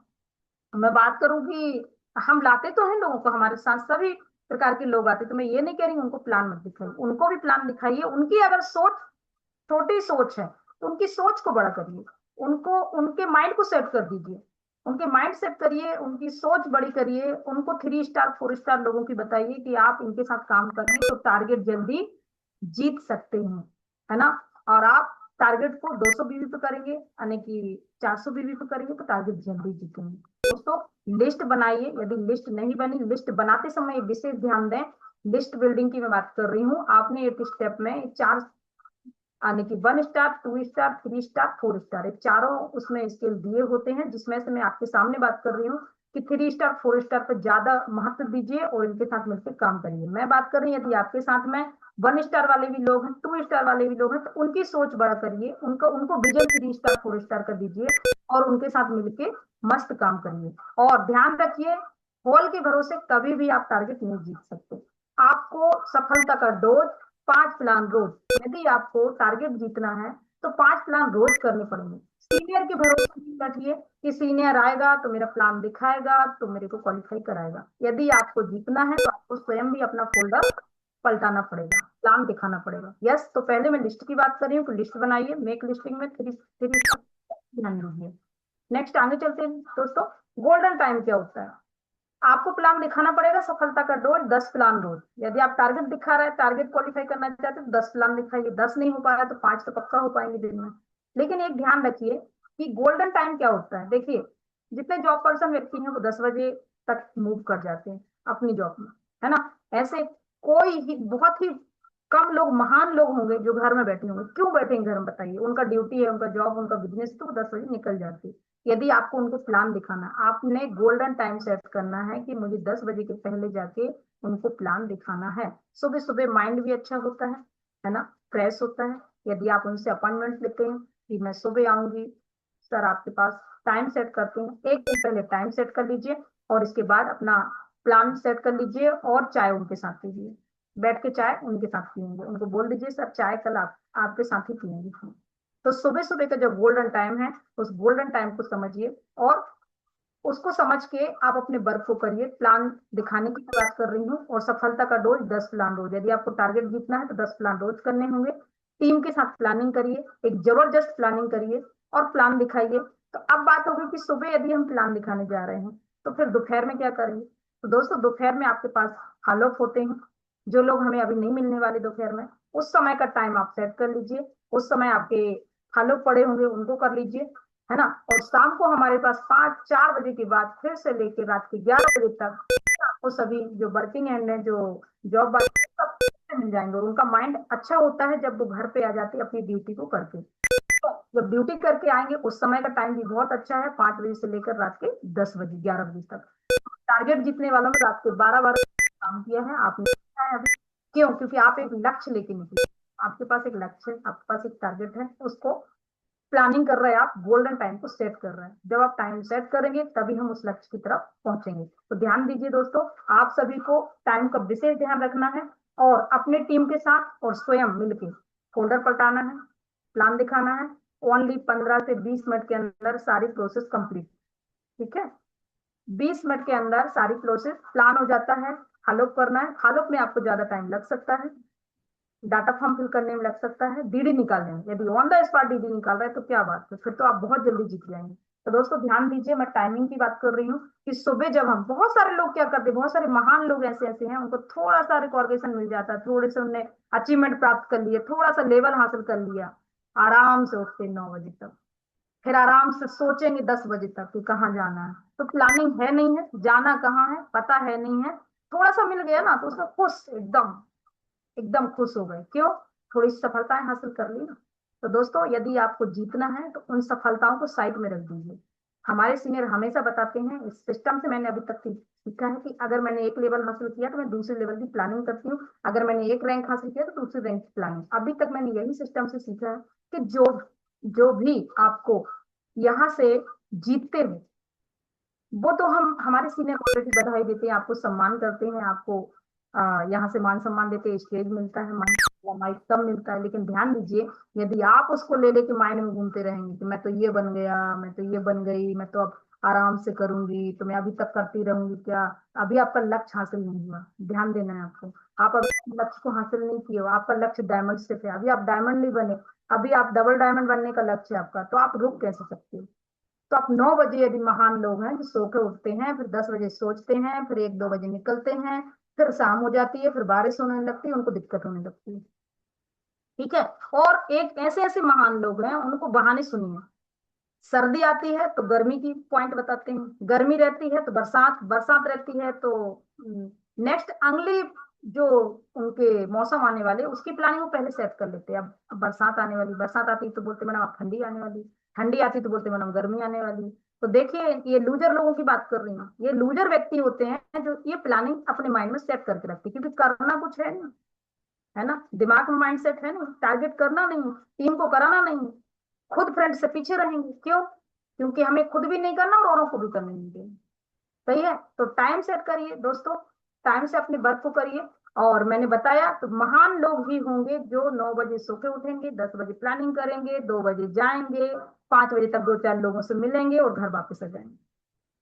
मैं बात करूं कि हम लाते तो हैं लोगों को हमारे साथ, सभी प्रकार के लोग आते, तो मैं ये नहीं कह रही हूं उनको प्लान मत दिखाइए, उनको भी प्लान दिखाइए। उनकी अगर सोच, छोटी सोच है, तो उनकी सोच को बड़ा करिए, उनको उनके माइंड को सेट कर दीजिए, उनके माइंड सेट करिए, उनकी सोच बड़ी करिए। उनको 3 स्टार 4 स्टार लोगों की बताइए कि आप इनके साथ काम करें तो टारगेट जल्दी जीत सकते हैं, है ना। और आप टारगेट को 200 बीवी पे करेंगे, यानी कि 400 बीवी पे करेंगे तो टारगेट जल्दी जीतेंगे। दोस्तों लिस्ट बनाइए, यदि लिस्ट नहीं बनी, लिस्ट बनाते समय विशेष ध्यान दें। लिस्ट बिल्डिंग की मैं बात कर रही हूँ। आपने एक स्टेप में चार, यानी कि 1 स्टार 2 स्टार 3 स्टार 4 स्टार, ये चारों उसमें स्केल दिए होते हैं, जिसमें से मैं आपके सामने बात कर रही हूँ कि 3 स्टार 4 स्टार पर ज्यादा महत्व दीजिए और इनके साथ मिलकर काम करिए। मैं बात कर रही हूँ, यदि आपके साथ में 1 स्टार वाले भी लोग हैं, 2 स्टार वाले भी लोग हैं, तो उनकी सोच बड़ा करिए, उनको उनको विजन 3 स्टार 4 स्टार का दीजिए और उनके साथ मिलके मस्त काम करिए। और ध्यान रखिए, हॉल के भरोसे कभी भी आप टारगेट नहीं जीत सकते। आपको सफलता का डोज, 5 प्लान रोज। यदि आपको टारगेट जीतना है तो 5 प्लान रोज करने पड़ेंगे। सीनियर के भरोसे नहीं बैठिए कि सीनियर आएगा तो मेरा प्लान दिखाएगा तो मेरे को क्वालिफाई कराएगा। यदि आपको जीतना है तो आपको स्वयं भी अपना फोल्डर पलटाना पड़ेगा, प्लान दिखाना पड़ेगा। यस, तो पहले मैं लिस्ट की बात कर रही हूँ, तो लिस्ट बनाइए, मेक लिस्टिंग में थ्री थ्री ध्यान दीजिए। नेक्स्ट आगे चलते हैं दोस्तों। गोल्डन टाइम क्या होता है? आपको प्लान दिखाना पड़ेगा, सफलता का डोज 10 प्लान रोज। यदि आप टारगेट दिखा रहे हैं, टारगेट क्वालिफाई करना चाहते हैं तो 10 प्लान दिखाइए। 10 नहीं हो पा रहा है तो 5 तो पक्का हो पाएंगे दिन में। लेकिन एक ध्यान रखिए कि गोल्डन टाइम क्या होता है। देखिए, जितने जॉब पर्सन व्यक्ति हैं वो 10 बजे तक मूव कर जाते हैं अपनी जॉब में, है ना। ऐसे कोई ही, बहुत ही कम लोग, महान लोग होंगे जो घर में बैठे होंगे। क्यों बैठेंगे घर में बताइए, उनका ड्यूटी है, उनका जॉब, उनका बिजनेस, तो वो 10 बजे निकल जाते हैं। यदि आपको उनको प्लान दिखाना, आपने गोल्डन टाइम सेट करना है कि मुझे 10 बजे के पहले जाके उनको प्लान दिखाना है। सुबह सुबह माइंड भी अच्छा होता है ना, फ्रेश होता है। यदि आप उनसे अपॉइंटमेंट लेते हैं कि मैं सुबह आऊंगी सर आपके पास, टाइम सेट करते हैं, एक दिन पहले टाइम सेट कर लीजिए और इसके बाद अपना प्लान सेट कर लीजिए और चाय उनके साथ पीजिए। बैठ के चाय उनके साथ पियेंगे, उनको बोल दीजिए सर चाय कल आप आपके साथ ही पियेंगे। तो सुबह सुबह का जो गोल्डन टाइम है, उस गोल्डन टाइम को समझिए और उसको समझ के आप अपने वर्क को करिए। प्लान दिखाने की बात कर रही हूँ, और सफलता का डोज 10 प्लान रोज। यदि आपको टारगेट जीतना है तो 10 प्लान रोज करने होंगे। टीम के साथ प्लानिंग करिए, एक जबरदस्त प्लानिंग करिए और प्लान दिखाइए। तो अब बात होगी कि सुबह यदि हम प्लान दिखाने जा रहे हैं तो फिर दोपहर में क्या करेंगे। तो दोस्तों दोपहर में आपके पास फॉलो अप होते हैं, जो लोग हमें अभी नहीं मिलने वाले दोपहर में, उस समय का टाइम आप सेट कर लीजिए। उस समय आपके फॉलो पड़े होंगे, उनको कर लीजिए, है ना। और शाम को हमारे पास 5-4 बजे के बाद फिर से लेकर रात के 11 बजे तक आपको सभी जो वर्किंग एंड है, जो जॉब वाले सब मिल जाएंगे। और उनका माइंड अच्छा होता है जब वो घर पे आ जाते हैं अपनी ड्यूटी को करके। तो जब ड्यूटी करके आएंगे उस समय का टाइम भी बहुत अच्छा है, 5 बजे से लेकर रात के 10 बजे 11 बजे तक। टारगेट जीतने वालों ने रात के 12 12 काम किया है, आपने किया है अभी। क्यों? क्योंकि आप एक लक्ष्य लेके निकले, आपके पास एक लक्ष्य है, आपके पास एक टारगेट है, उसको प्लानिंग कर रहे हैं आप, गोल्डन टाइम को सेट कर रहे हैं। जब आप टाइम सेट करेंगे तभी हम उस लक्ष्य की तरफ पहुंचेंगे। तो ध्यान दीजिए दोस्तों, आप सभी को टाइम का विशेष ध्यान रखना है और अपने टीम के साथ और स्वयं मिलकर फोल्डर पलटाना है, प्लान दिखाना है। ओनली 15 से 20 मिनट के अंदर सारी प्रोसेस कंप्लीट। ठीक है, 20 मिनट के अंदर सारी प्रोसेस प्लान हो जाता है। फॉलो करना है, फॉलो में आपको ज्यादा टाइम लग सकता है, डाटा फॉर्म फिल करने में लग सकता है, डीडी निकालने में। यदि ऑन द स्पॉट डीडी निकाल रहे हैं तो क्या बात है, फिर तो आप बहुत जल्दी जीत जाएंगे। तो दोस्तों ध्यान दीजिए, मैं टाइमिंग की बात कर रही हूँ कि सुबह जब हम, बहुत सारे लोग क्या करते हैं, बहुत सारे महान लोग ऐसे ऐसे हैं, उनको थोड़ा सा रिकॉर्डेशन मिल जाता है, थोड़े से उन्हें अचीवमेंट प्राप्त कर लिए, थोड़ा सा लेवल हासिल कर लिया, आराम से उठते 9 बजे तक, फिर आराम से सोचेंगे 10 बजे तक कि कहाँ जाना है। तो प्लानिंग है नहीं है, जाना कहाँ है पता है नहीं है, थोड़ा सा मिल गया ना तो उसमें खुश, एकदम एकदम खुश हो गए। क्यों? थोड़ी सफलताएं हासिल कर ली ना। तो दोस्तों यदि आपको जीतना है तो उन सफलताओं को साइड में रख दीजिए। हमारे सीनियर हमेशा बताते हैं, इस सिस्टम से मैंने अभी तक सीखा है कि अगर मैंने एक लेवल हासिल किया तो मैं दूसरे लेवल की प्लानिंग करती हूँ, अगर मैंने एक रैंक हासिल किया तो दूसरे रैंक की प्लानिंग। अभी तक मैंने यही सिस्टम से सीखा है कि जो जो भी आपको यहाँ से जीतते हैं वो तो हम, हमारे सीनियर ऑलरेडी बधाई देते हैं, आपको सम्मान करते हैं, आपको यहाँ से मान सम्मान देते हैं, स्टेज मिलता है, माइक सब मिलता है। लेकिन ध्यान दीजिए, यदि आप उसको ले लेके माइंड में घूमते रहेंगे कि मैं तो ये बन गया, मैं तो ये बन गई, मैं तो अब आराम से करूंगी, तो मैं अभी तक करती रहूंगी क्या, अभी आपका लक्ष्य हासिल नहीं हुआ। ध्यान देना है आपको, आप अभी लक्ष्य को हासिल नहीं किए हो, आपका लक्ष्य डायमंड से थे, अभी आप डायमंड नहीं बने, अभी आप डबल डायमंड बनने का लक्ष्य है आपका, तो आप रुक कैसे सकते हो। तो आप 9 बजे, यदि महान लोग हैं जो सो के उठते हैं, फिर 10 बजे सोचते हैं, फिर 1-2 बजे निकलते हैं, फिर शाम हो जाती है, फिर बारिश होने लगती है, उनको दिक्कत होने लगती है। ठीक है। और एक ऐसे ऐसे महान लोग हैं, उनको बहाने सुनिए। सर्दी आती है तो गर्मी की पॉइंट बताते हैं, गर्मी रहती है तो बरसात, बरसात रहती है तो नेक्स्ट अगली जो उनके मौसम आने वाले उसकी प्लानिंग वो पहले सेट कर लेते हैं। अब बरसात आने वाली, बरसात आती तो बोलते मैडम अब ठंडी आने वाली, ठंडी आती तो बोलते मैडम गर्मी आने वाली। तो देखिए, ये लूजर लोगों की बात कर रही हूँ, ये लूजर व्यक्ति होते हैं जो ये प्लानिंग अपने माइंड में सेट करके रखते हैं, क्योंकि करना कुछ है नहीं, है ना, दिमाग में माइंड सेट है नहीं, टारगेट करना नहीं, टीम को कराना नहीं, खुद फ्रेंड से पीछे रहेंगे। क्यों? क्योंकि हमें खुद भी नहीं करना और औरों को भी करने नहीं देना। सही है, तो टाइम सेट करिए दोस्तों, टाइम से अपने वर्क को करिए। और मैंने बताया तो महान लोग भी होंगे जो 9 बजे सो के उठेंगे, 10 बजे प्लानिंग करेंगे, 2 बजे जाएंगे, 5 बजे तक 2-4 लोगों से मिलेंगे और घर वापस आ जाएंगे।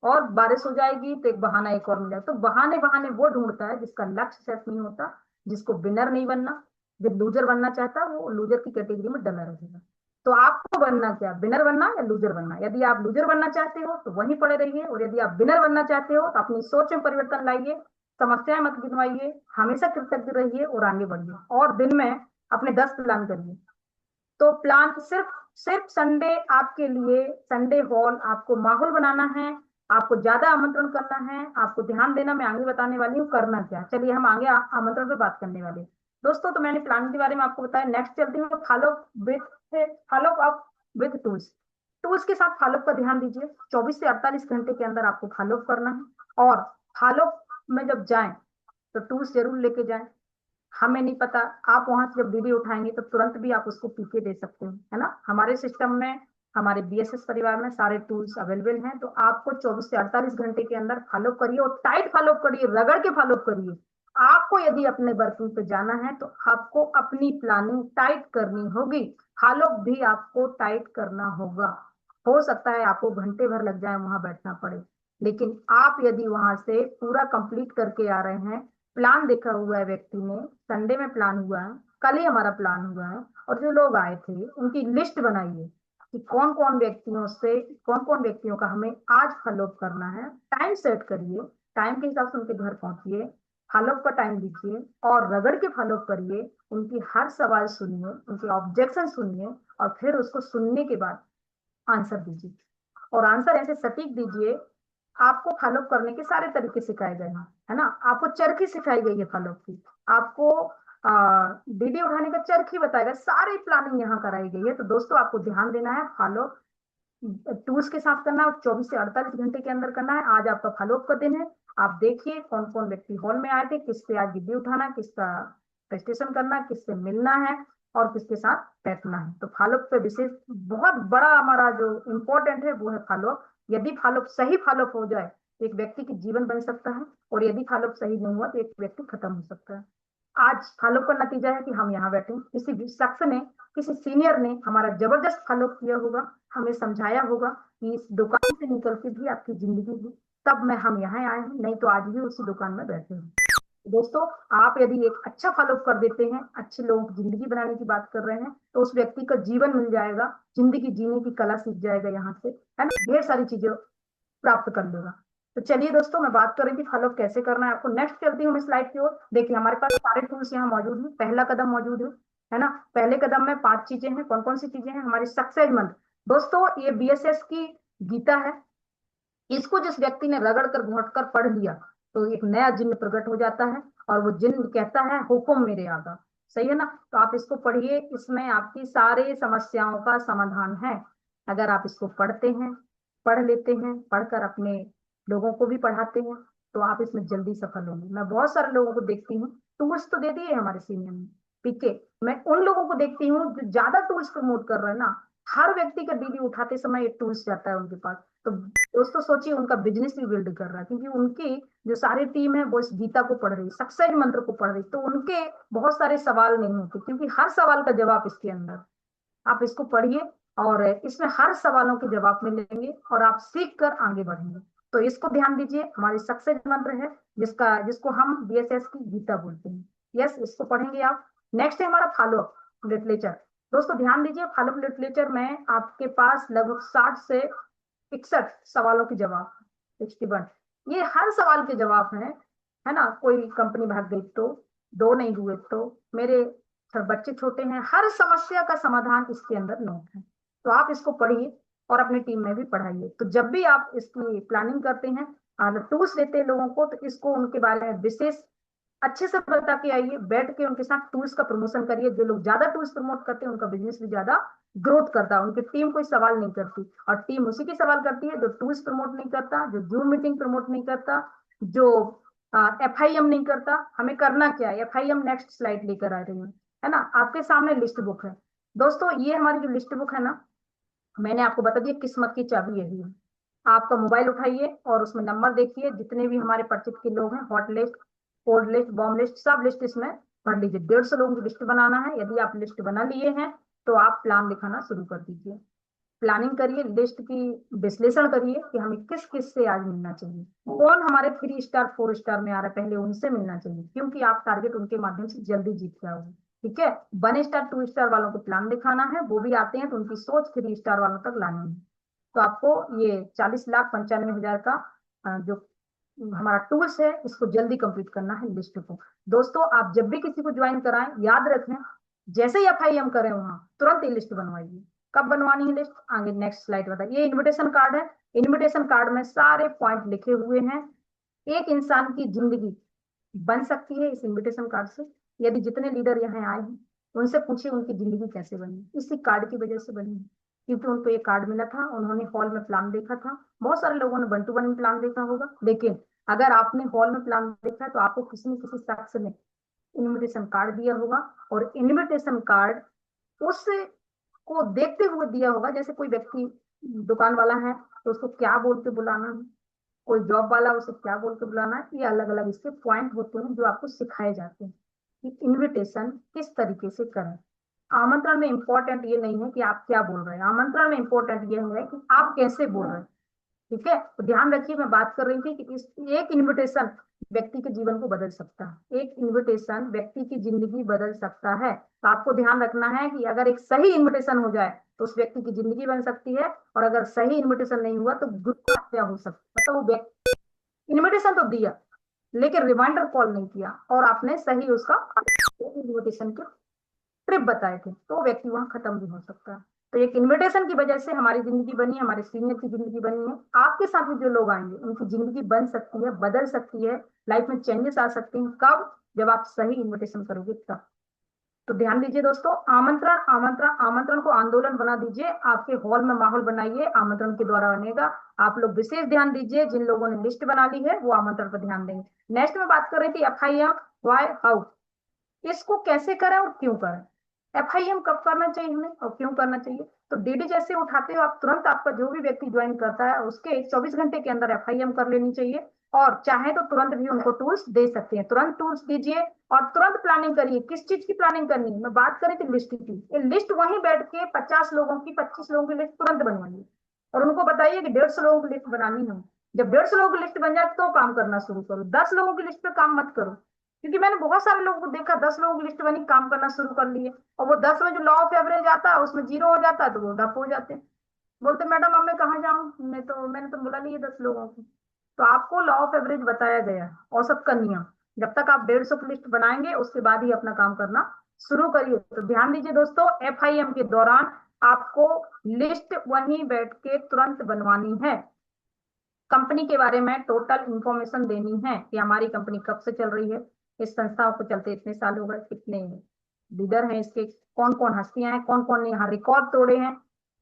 और बारिश हो जाएगी तो एक बहाना एक और मिल जाए। तो बहाने बहाने वो ढूंढता है जिसका लक्ष्य सेट नहीं होता, जिसको विनर नहीं बनना। जो लूजर बनना चाहता है वो लूजर की कैटेगरी में डला रहेगा। तो आपको बनना क्या, विनर बनना या लूजर बनना? यदि आप लूजर बनना चाहते हो तो वहीं पड़े रहिए, और यदि आप विनर बनना चाहते हो तो अपनी सोच में परिवर्तन लाइए, समस्याएं मत गिनवाइए, हमेशा कृतज्ञ रहिए और आगे बढ़िए। और दिन में अपने 10 प्लान करिए। तो प्लान सिर्फ सिर्फ संडे आपके लिए, संडे हॉल आपको माहौल बनाना है, आपको ज्यादा आमंत्रण करना है, आपको ध्यान देना। मैं आगे बताने वाली हूँ करना क्या। चलिए हम आगे आमंत्रण पे बात करने वाले हैं। दोस्तों तो मैंने प्लान के बारे में आपको बताया, नेक्स्ट चलती हूँ follow with, follow up with tools. Tools के साथ फॉलो का ध्यान दीजिए, 24 से 48 घंटे के अंदर आपको फॉलो करना है। और फॉलो में जब जाएं तो टूल्स जरूर लेके जाएं। हमें नहीं पता, आप वहां से जब वीडियो उठाएंगे तो तुरंत भी आप उसको पीके दे सकते हैं, है ना। हमारे सिस्टम में हमारे बीएसएस परिवार में सारे टूल्स अवेलेबल हैं, तो आपको 24 से 48 घंटे के अंदर फॉलो करिए और टाइट फॉलो करिए, रगड़ के फॉलो करिए। आपको यदि अपने वर्किंग पे जाना है तो आपको अपनी प्लानिंग टाइट करनी होगी, फॉलो भी आपको टाइट करना होगा। हो सकता है आपको घंटे भर लग जाए वहां बैठना पड़े, लेकिन आप यदि वहां से पूरा कंप्लीट करके आ रहे हैं, प्लान देखा हुआ है व्यक्ति ने, संडे में प्लान हुआ है, कल ही हमारा प्लान हुआ है, और जो लोग आए थे उनकी लिस्ट बनाइए कि कौन कौन व्यक्तियों का हमें आज फॉलो करना है। टाइम सेट करिए, टाइम के हिसाब से उनके घर पहुंचिए, फॉलो का टाइम दीजिए और रगड़ के फॉलो करिए। उनकी हर सवाल सुनिए, उनके ऑब्जेक्शन सुनिए, और फिर उसको सुनने के बाद आंसर दीजिए। और आंसर ऐसे सटीक दीजिए। आपको फॉलो करने के सारे तरीके सिखाए गए हैं, है ना। आपको चरखी सिखाई गई है फॉलो की, आपको वीडियो उठाने का चरखी बताएगा, सारी प्लानिंग यहाँ कराई गई है। तो दोस्तों आपको ध्यान देना है, फॉलो टूल्स के साथ करना है, 24 से 48 घंटे के अंदर करना है। आज आपका फॉलोअप का दिन है। आप देखिए कौन कौन व्यक्ति हॉल में आए थे, किससे आज वीडियो उठाना, किसका रजिस्ट्रेशन करना, किससे मिलना है और किसके साथ बैठना है। तो फॉलोअप पे विशेष बहुत बड़ा हमारा जो इम्पोर्टेंट है वो है फॉलोअप। यदि फॉलोअप सही फॉलोअप हो जाए तो एक व्यक्ति की जीवन बन सकता है, और यदि फॉलोअप सही नहीं हुआ तो एक व्यक्ति खत्म हो सकता है। आज फॉलो का नतीजा है कि हम यहाँ बैठे, किसी भी शख्स ने, किसी सीनियर ने हमारा जबरदस्त फॉलो किया होगा, हमें समझाया होगा कि इस दुकान से निकल के भी आपकी जिंदगी है, तब मैं हम यहाँ आए हैं, नहीं तो आज भी उसी दुकान में बैठे हैं। दोस्तों आप यदि एक अच्छा फॉलो कर देते हैं, अच्छे लोगों की जिंदगी बनाने की बात कर रहे हैं, तो उस व्यक्ति का जीवन मिल जाएगा, जिंदगी जीने की कला सीख जाएगा यहाँ से, है ना, ढेर सारी चीजें प्राप्त कर लेगा। तो चलिए दोस्तों, मैं बात कर रही थी फॉलो कैसे करना है आपको। नेक्स्ट चलती हूँ मैं स्लाइड की ओर। देखिए हमारे पास सारे टूल्स यहाँ मौजूद हैं। पहला कदम मौजूद है ना। पहले कदम में 5 चीजें हैं। कौन कौन सी चीजें हैं? हमारी सक्सेस मंत्र। दोस्तों ये बीएसएस की गीता है, इसको जिस व्यक्ति ने रगड़ कर घोट कर पढ़ लिया तो एक नया जिन्न प्रकट हो जाता है, और वो जिन्न कहता है हुकुम मेरे आगा। सही है ना। तो आप इसको पढ़िए, इसमें आपकी सारी समस्याओं का समाधान है। अगर आप इसको पढ़ते हैं, पढ़ लेते हैं, पढ़कर अपने लोगों को भी पढ़ाते हैं, तो आप इसमें जल्दी सफल होंगे। मैं बहुत सारे लोगों को देखती हूँ, टूल्स तो दे दिए हमारे सीनियर ने, ठीक है, मैं उन लोगों को देखती हूँ जो ज्यादा टूल्स प्रमोट कर रहे हैं ना, हर व्यक्ति का वीडियो उठाते समय एक टूल्स जाता है उनके पास। तो दोस्तों सोचिए उनका बिजनेस भी बिल्ड कर रहा है, क्योंकि उनकी जो सारी टीम है वो इस गीता को पढ़ रही, सक्सेस मंत्र को पढ़ रही, तो उनके बहुत सारे सवाल नहीं होते, क्योंकि हर सवाल का जवाब इसके अंदर। आप इसको पढ़िए और इसमें हर सवालों के जवाब मिलेंगे और आप सीख कर आगे बढ़ेंगे। तो इसको ध्यान दीजिए, हमारी सक्सेस मंत्र है, जिसको हम बीएसएस की गीता बोलते हैं। यस, इसको पढ़ेंगे आप। नेक्स्ट है हमारा फॉलो अप लिटरेचर। दोस्तों ध्यान दीजिए, फॉलो अप लिटरेचर में आपके पास लगभग 60 से 61 सवालों के जवाब, 61, ये हर सवाल के जवाब है ना। कोई कंपनी भाग गई तो, दो नहीं हुए तो, मेरे बच्चे छोटे हैं, हर समस्या का समाधान इसके अंदर नोट है। तो आप इसको पढ़िए और अपनी टीम में भी पढ़ाइए। तो जब भी आप इसकी प्लानिंग करते हैं, टूल्स देते हैं लोगों को, तो इसको उनके बारे में विशेष अच्छे से बता के आइए, बैठ के उनके साथ टूल्स का प्रमोशन करिए। जो लोग ज्यादा टूल्स प्रमोट करते हैं उनका बिजनेस भी ज्यादा ग्रोथ करता है, उनकी टीम कोई सवाल नहीं करती, और टीम उसी की सवाल करती है जो टूल्स प्रमोट नहीं करता, जो जूम मीटिंग प्रमोट नहीं करता, जो एफआईएम नहीं करता। हमें करना क्या है? एफआईएम नेक्स्ट स्लाइड लेकर आ रही हूँ, है ना। आपके सामने लिस्ट बुक है। दोस्तों ये हमारी जो लिस्ट बुक है ना, मैंने आपको बता दिया किस्मत की चाबी यही है। आपका मोबाइल उठाइए और उसमें नंबर देखिए, जितने भी हमारे परिचित के लोग हैं, hot list, cold list, bomb list, सब लिस्ट इसमें भर लीजिए। 150 लोगों की लिस्ट बनाना है। यदि आप लिस्ट बना लिए हैं तो आप प्लान लिखाना शुरू कर दीजिए। प्लानिंग करिए, लिस्ट की विश्लेषण करिए कि हमें किस किस से आज मिलना चाहिए, कौन हमारे 3 स्टार 4 स्टार में आ रहा है, पहले उनसे मिलना चाहिए, क्योंकि आप टारगेट उनके माध्यम से जल्दी जीत जाओगे। ठीक है। 1 स्टार 2 स्टार वालों को प्लान दिखाना है, वो भी आते हैं तो उनकी सोच 3 स्टार वालों तक लानी है। तो आपको ये 40,95,000 का जो हमारा टूल्स है, इसको जल्दी कंप्लीट करना है लिस्ट को। दोस्तों आप जब भी किसी को ज्वाइन कराएं, याद रखें, जैसे ही एफआईएम करें वहां तुरंत ही लिस्ट बनवाइए। कब बनवानी है लिस्ट? आगे नेक्स्ट स्लाइड बताइए। ये इनविटेशन कार्ड है। इनविटेशन कार्ड में सारे पॉइंट लिखे हुए हैं। एक इंसान की जिंदगी बन सकती है इस इनविटेशन कार्ड से। यदि जितने लीडर यहाँ आए हैं उनसे पूछिए उनकी जिंदगी कैसे बनी, इसी कार्ड की वजह से बनी है। क्योंकि उनको ये कार्ड मिला था, उन्होंने हॉल में प्लान देखा था। बहुत सारे लोगों ने 1 to 1 में प्लान देखा होगा, लेकिन अगर आपने हॉल में प्लान देखा है तो आपको किसी न किसी शख्स ने इनविटेशन कार्ड दिया होगा, और इनविटेशन कार्ड उस को देखते हुए दिया होगा। जैसे कोई व्यक्ति दुकान वाला है तो उसको क्या बोल के बुलाना है, कोई जॉब वाला उसे क्या बोल के बुलाना है, ये अलग अलग इसके पॉइंट होते हैं जो आपको सिखाए जाते हैं कि इनविटेशन किस तरीके से करें। आमंत्रण में इंपॉर्टेंट ये नहीं है कि आप क्या बोल रहे हैं, आमंत्रण में इंपॉर्टेंट ये है कि आप कैसे बोल रहे हैं। ठीक है, तो ध्यान रखिए, मैं बात कर रही थी कि इस एक इनविटेशन व्यक्ति के जीवन को बदल सकता है, एक इनविटेशन व्यक्ति की जिंदगी बदल सकता है। तो आपको ध्यान रखना है कि अगर एक सही इनविटेशन हो जाए तो उस व्यक्ति की जिंदगी बन सकती है, और अगर सही इनविटेशन नहीं हुआ तो गुस्सा क्या हो सकता है। मतलब वो व्यक्ति इनविटेशन तो दिया लेकिन रिमाइंडर कॉल नहीं किया, और आपने सही उसका इनविटेशन के ट्रिप बताए थे, तो वो व्यक्ति वहां खत्म भी हो सकता है। तो एक इनविटेशन की वजह से हमारी जिंदगी बनी है, हमारे सीनियर की जिंदगी बनी है, आपके साथ भी जो लोग आएंगे उनकी जिंदगी बन सकती है, बदल सकती है, लाइफ में चेंजेस आ सकते हैं। कब? जब आप सही इन्विटेशन करोगे तब। तो ध्यान दीजिए दोस्तों, आमंत्रण आमंत्रण आमंत्रण को आंदोलन बना दीजिए, आपके हॉल में माहौल बनाइए, आमंत्रण के द्वारा बनेगा। आप लोग विशेष ध्यान दीजिए, जिन लोगों ने लिस्ट बना ली है वो आमंत्रण पर ध्यान देंगे। नेक्स्ट में बात कर रही थी FIM, वाई हाउ, इसको कैसे करें और क्यों करें। FIM कब करना चाहिए हमें और क्यों करना चाहिए। तो DD जैसे उठाते हो आप, तुरंत आपका जो भी व्यक्ति ज्वाइन करता है उसके 24 घंटे के अंदर FIM कर लेनी चाहिए, और चाहे तो तुरंत भी उनको टूल्स दे सकते हैं, तुरंत टूल्स दीजिए और तुरंत प्लानिंग करिए। किस चीज की प्लानिंग करनी है, मैं बात करी थी लिस्ट की, ये लिस्ट वहीं बैठ के 50 लोगों की 25 लोगों की लिस्ट तुरंत बनवाइए, और उनको बताइए कि 150 लोगों की लिस्ट बनानी है। जब 150 लोगों की लिस्ट बन जाए तो काम करना शुरू करो, 10 लोगों की लिस्ट पे काम मत करो। क्योंकि मैंने बहुत सारे लोगों को देखा, 10 लोगों की लिस्ट बनी, काम करना शुरू कर लिए, और वो 10 में जो लॉ ऑफ एवरेज आता है उसमें जीरो हो जाता है, तो वो डप हो जाते हैं। बोलते मैडम अब मैं कहाँ जाऊँ, मैंने तो बुला लिए 10 लोगों को। तो आपको लॉ ऑफ एवरेज बताया गया है, औसत का नियम। जब तक आप 150 की लिस्ट बनाएंगे उसके बाद ही अपना काम करना शुरू करिए। तो ध्यान दीजिए दोस्तों, FIM के दौरान आपको लिस्ट वहीं बैठ के तुरंत बनवानी है। कंपनी के बारे में टोटल इंफॉर्मेशन देनी है कि हमारी कंपनी कब से चल रही है, इस संस्था को चलते इतने साल हो गए, कितने लीडर हैं इसके, कौन कौन हस्तियां हैं, कौन कौन ने यहाँ रिकॉर्ड तोड़े हैं,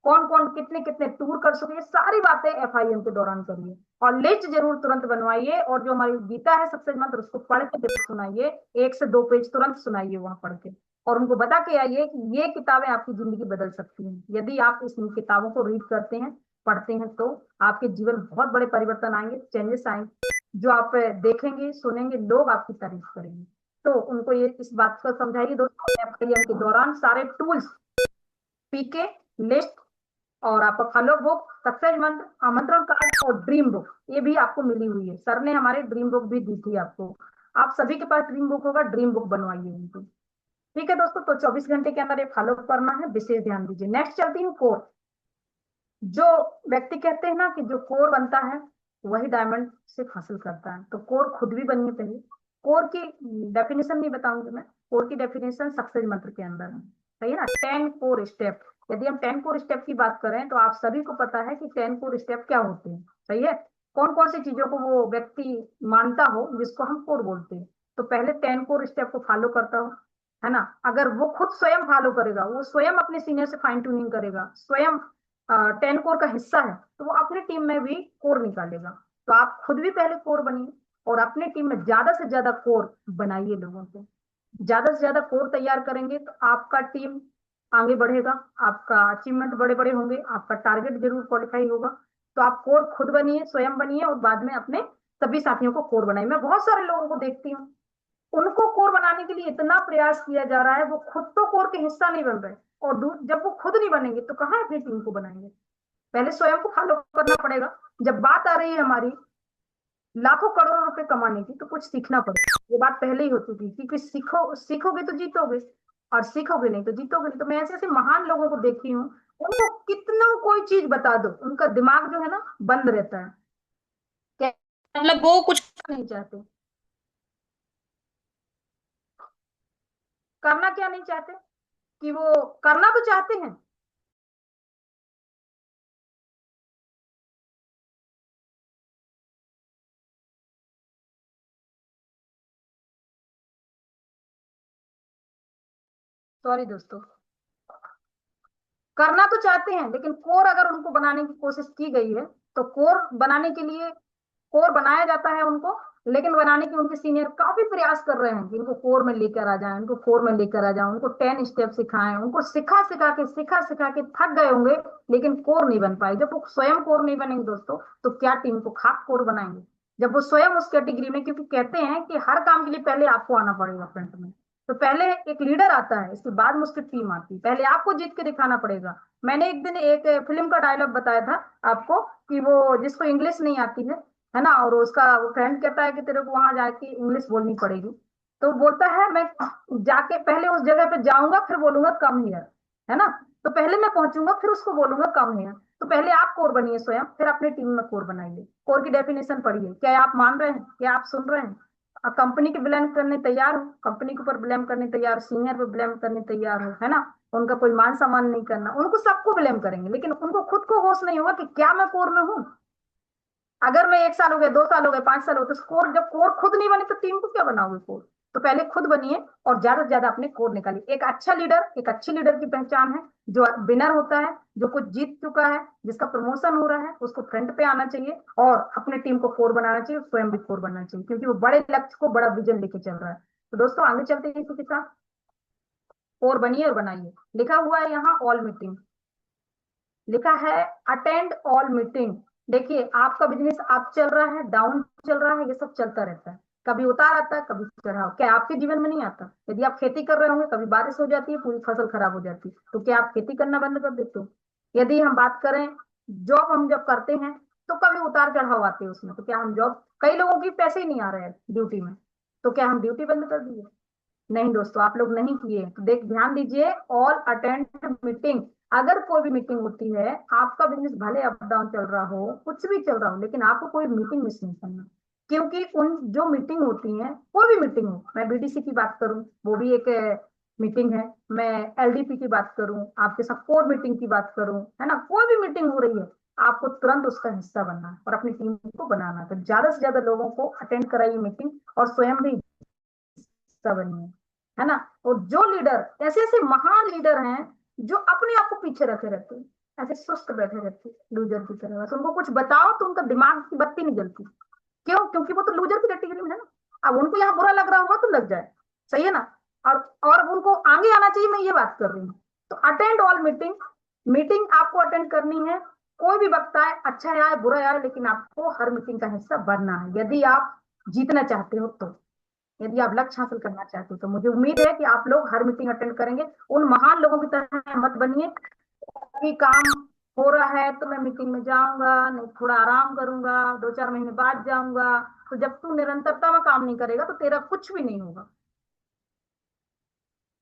कौन कौन कितने कितने टूर कर चुके हैं, सारी बातें FIM के दौरान करिए। और लिस्ट जरूर तुरंत बनवाइए, और जो हमारी गीता है सबसे मंत्र उसको पढ़ के जरूर सुनाइए, 1 से 2 पेज तुरंत सुनाइए वहां पढ़ के, और उनको बता के आइए कि ये किताबें आपकी जिंदगी बदल सकती हैं। यदि आप इस किताबों को रीड करते हैं, पढ़ते हैं, तो आपके जीवन में बहुत बड़े परिवर्तन आएंगे, चेंजेस आएंगे, जो आप देखेंगे सुनेंगे, लोग आपकी तारीफ करेंगे। तो उनको ये इस बात को समझाइए दोस्तों, FIM के दौरान सारे टूल्स, PK लिस्ट, और आपका फॉलो बुक, सक्सेस मंत्र, आमंत्रण कार्ड और ड्रीम बुक, ये भी आपको मिली हुई है। सर ने हमारे ड्रीम बुक भी दी थी आपको, आप सभी के पास ड्रीम बुक होगा, ड्रीम बुक बनवाइए उनको। ठीक है दोस्तों, तो 24 घंटे के अंदर ये फॉलो करना है, विशेष ध्यान दीजिए। नेक्स्ट चलती हूँ कोर। जो व्यक्ति कहते हैं ना कि जो कोर बनता है वही डायमंड से हासिल करता है, तो कोर खुद भी बनिए पहले। कोर की डेफिनेशन नहीं बताऊंगी मैं, कोर की डेफिनेशन सक्सेस मंत्र के अंदर है, सही है ना। 10 कोर स्टेप, यदि हम 10 कोर स्टेप की बात करें तो आप सभी को पता है कि 10 कोर स्टेप क्या होते हैं, सही है। कौन कौन सी चीजों को वो व्यक्ति मानता हो जिसको हम कोर बोलते हैं, तो पहले 10 कोर स्टेप को फॉलो करता हो, है ना। अगर वो खुद स्वयं फॉलो करेगा, वो स्वयं अपने सीनियर से फाइन ट्यूनिंग करेगा, स्वयं 10 कोर का हिस्सा है, तो वो अपनी टीम में भी कोर निकालेगा। तो आप खुद भी पहले कोर बनिए, और अपनी टीम में ज्यादा से ज्यादा कोर बनाइए लोगों को। ज्यादा से ज्यादा कोर तैयार करेंगे तो आपका टीम आगे बढ़ेगा, आपका अचीवमेंट बड़े बड़े होंगे, आपका टारगेट जरूर क्वालिफाई होगा। तो आप कोर खुद बनिए, स्वयं बनिए, और बाद में अपने सभी साथियों को कोर बनाइए। मैं बहुत सारे लोगों को देखती हूँ, उनको कोर बनाने के लिए इतना प्रयास किया जा रहा है, वो खुद तो कोर के हिस्सा नहीं बन रहे, और जब वो खुद नहीं बनेंगे तो कहाँ अपनी टीम को बनाएंगे। पहले स्वयं को फॉलो करना पड़ेगा। जब बात आ रही है हमारी लाखों करोड़ों रुपए कमाने की, तो कुछ सीखना पड़ेगा, ये बात पहले ही हो चुकी, क्योंकि सीखोगे तो जीतोगे, और सीखोगे नहीं तो जीतोगे नहीं। तो मैं ऐसे ऐसे महान लोगों को देखती हूँ, उनको कितना कोई चीज बता दो उनका दिमाग जो है ना बंद रहता है, क्या मतलब वो कुछ नहीं चाहते, करना क्या नहीं चाहते, कि वो करना तो चाहते हैं। सॉरी दोस्तों, करना तो चाहते हैं लेकिन कोर अगर उनको बनाने की कोशिश की गई है, तो कोर बनाने के लिए कोर बनाया जाता है उनको लेकिन बनाने के उनके सीनियर काफी प्रयास कर रहे हैं कि इनको कोर में लेकर आ जाएं, इनको कोर में लेकर आ जाएं, उनको 10 स्टेप सिखाएं, उनको सिखा सिखा के थक गए होंगे, लेकिन कोर नहीं बन पाए। जब वो स्वयं कोर नहीं बनेंगे दोस्तों, तो क्या टीम को खाक कोर बनाएंगे? जब वो स्वयं उस कैटेगरी में, क्योंकि कहते हैं कि हर काम के लिए पहले आपको आना पड़ेगा फ्रंट में। तो पहले एक लीडर आता है, इसके बाद में उसकी टीम आती है, पहले आपको जीत के दिखाना पड़ेगा। मैंने एक दिन एक फिल्म का डायलॉग बताया था आपको, कि वो जिसको इंग्लिश नहीं आती है ना, और उसका वो फ्रेंड कहता है कि तेरे को वहां जाके इंग्लिश बोलनी पड़ेगी। तो बोलता है मैं जाके पहले उस जगह पे जाऊंगा, फिर बोलूंगा कम हियर, है ना। तो पहले मैं पहुंचूंगा, फिर उसको बोलूंगा कम हियर। तो पहले आप कोर बनिए स्वयं, फिर अपनी टीम में कोर बनाइए। कोर की डेफिनेशन पढ़िए। क्या आप मान रहे हैं? क्या आप सुन रहे हैं? अब कंपनी के ब्लेम करने तैयार हो, कंपनी के ऊपर ब्लेम करने तैयार, सीनियर पे ब्लेम करने तैयार हो, है ना। उनका कोई मान सम्मान नहीं करना, उनको सबको ब्लेम करेंगे, लेकिन उनको खुद को होश नहीं होगा कि क्या मैं कोर में हूँ। अगर मैं 1 साल हो गए, 2 साल हो गए, 5 साल हो गए, तो स्कोर, जब कोर खुद नहीं बने तो टीम को क्या बनाओगे कोर? तो पहले खुद बनिए और ज्यादा से ज्यादा अपने कोर निकालिए। एक अच्छा लीडर, एक अच्छी लीडर की पहचान है जो विनर होता है, जो कुछ जीत चुका है, जिसका प्रमोशन हो रहा है, उसको फ्रंट पे आना चाहिए और अपने टीम को कोर बनाना चाहिए, स्वयं भी कोर बनना चाहिए, क्योंकि वो बड़े लक्ष्य को, बड़ा विजन लेके चल रहा है। तो दोस्तों आगे चलते हैं इसी के साथ। कोर बनिए और बनाइए। लिखा हुआ है यहाँ ऑल मीटिंग, लिखा है अटेंड ऑल मीटिंग। देखिए आपका बिजनेस अप चल रहा है, डाउन चल रहा है, ये सब चलता रहता है। कभी उतार आता है, कभी चढ़ाव। क्या आपके जीवन में नहीं आता? यदि आप खेती कर रहे होंगे, कभी बारिश हो जाती है, पूरी फसल खराब हो जाती है, तो क्या आप खेती करना बंद कर देते हो? यदि हम बात करें, जॉब हम जब करते हैं, तो कभी उतार चढ़ाव आते हैं उसमें, तो क्या हम जॉब, कई लोगों की पैसे ही नहीं आ रहे हैं ड्यूटी में, तो क्या हम ड्यूटी बंद कर दिए? नहीं दोस्तों, आप लोग नहीं किए तो देख, ध्यान दीजिए। All attend meeting. अगर कोई भी मीटिंग होती है, आपका बिजनेस भले अप डाउन चल रहा हो, कुछ भी चल रहा हो, लेकिन आपको कोई मीटिंग मिस नहीं करना। क्योंकि उन जो मीटिंग होती है, कोई भी मीटिंग हो, मैं बीडीसी की बात करूं, वो भी एक मीटिंग है। मैं एलडीपी की बात करूं, आपके साथ कोर मीटिंग की बात करूं, है ना, कोई भी मीटिंग हो रही है, आपको तुरंत उसका हिस्सा बनना है और अपनी टीम को बनाना है। तो ज्यादा से ज्यादा लोगों को अटेंड कराइए मीटिंग, और स्वयं भी हिस्सा बनिए, है ना। और जो लीडर, ऐसे ऐसे महान लीडर हैं जो अपने आप को पीछे रखे रहते हैं, ऐसे सुस्त बैठे रहते हैं लूजर की तरह, बस उनको कुछ बताओ तो उनका दिमाग की बत्ती नहीं जलती। क्यों? क्योंकि वो तो लूजर की कैटेगरी में है ना। अब उनको यहाँ बुरा लग रहा होगा तो लग जाए, सही है ना। और अब उनको आगे आना चाहिए, मैं ये बात कर रही हूँ। तो अटेंड ऑल मीटिंग। मीटिंग आपको अटेंड करनी है, कोई भी वक्त आए, अच्छा आए बुरा आए, लेकिन आपको हर मीटिंग का हिस्सा बनना है, यदि आप जीतना चाहते हो तो। यदि आप लक्ष्य हासिल करना चाहते हो तो मुझे उम्मीद है कि आप लोग हर मीटिंग अटेंड करेंगे। उन महान लोगों की तरह मत बनिए कि काम हो रहा है तो मैं मीटिंग में जाऊंगा नहीं, थोड़ा आराम करूंगा, 2-4 महीने बाद जाऊंगा। तो जब तू निरंतरता में काम नहीं करेगा तो तेरा कुछ भी नहीं होगा।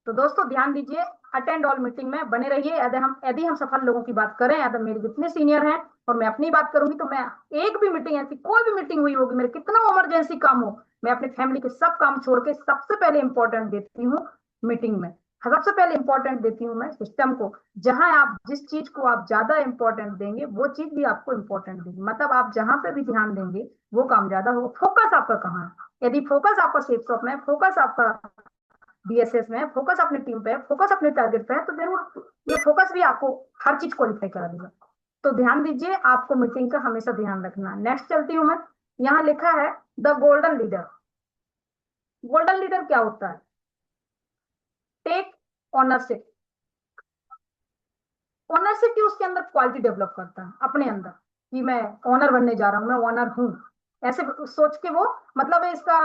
तो दोस्तों ध्यान दीजिए, अटेंड ऑल मीटिंग में बने रहिए। यदि हम सफल लोगों की बात करें, या तो मेरे जितने सीनियर हैं, और मैं अपनी बात करूंगी, तो मैं एक भी मीटिंग, ऐसी कोई भी मीटिंग हुई होगी, मेरे कितना इमरजेंसी काम हो, मैं अपने फैमिली के सब काम छोड़ के सबसे पहले इंपॉर्टेंट देती हूँ मीटिंग में। सबसे पहले इंपॉर्टेंट देती हूँ मैं सिस्टम को। जहां आप जिस चीज को आप ज्यादा इंपॉर्टेंट देंगे, वो चीज भी आपको इंपॉर्टेंट देगी। मतलब आप जहां पे भी ध्यान देंगे, वो काम ज्यादा होगा। फोकस आपका कहाँ है? यदि फोकस आपका सेफ शॉप में, फोकस आपका बीएसएस में, फोकस अपनी टीम पे, फोकस अपने टारगेट पे है, तो जरूर ये फोकस भी आपको हर चीज क्वालिफाई करा देगा। तो ध्यान दीजिए, आपको मीटिंग का हमेशा ध्यान रखना। नेक्स्ट चलती हूँ मैं। यहाँ लिखा है the golden leader. Golden leader क्या होता है? Take ownership. ऑनरशिप की उसके अंदर क्वालिटी डेवलप करता है अपने अंदर, कि मैं ऑनर बनने जा रहा हूँ, मैं ऑनर हूँ, ऐसे सोच के वो, मतलब इसका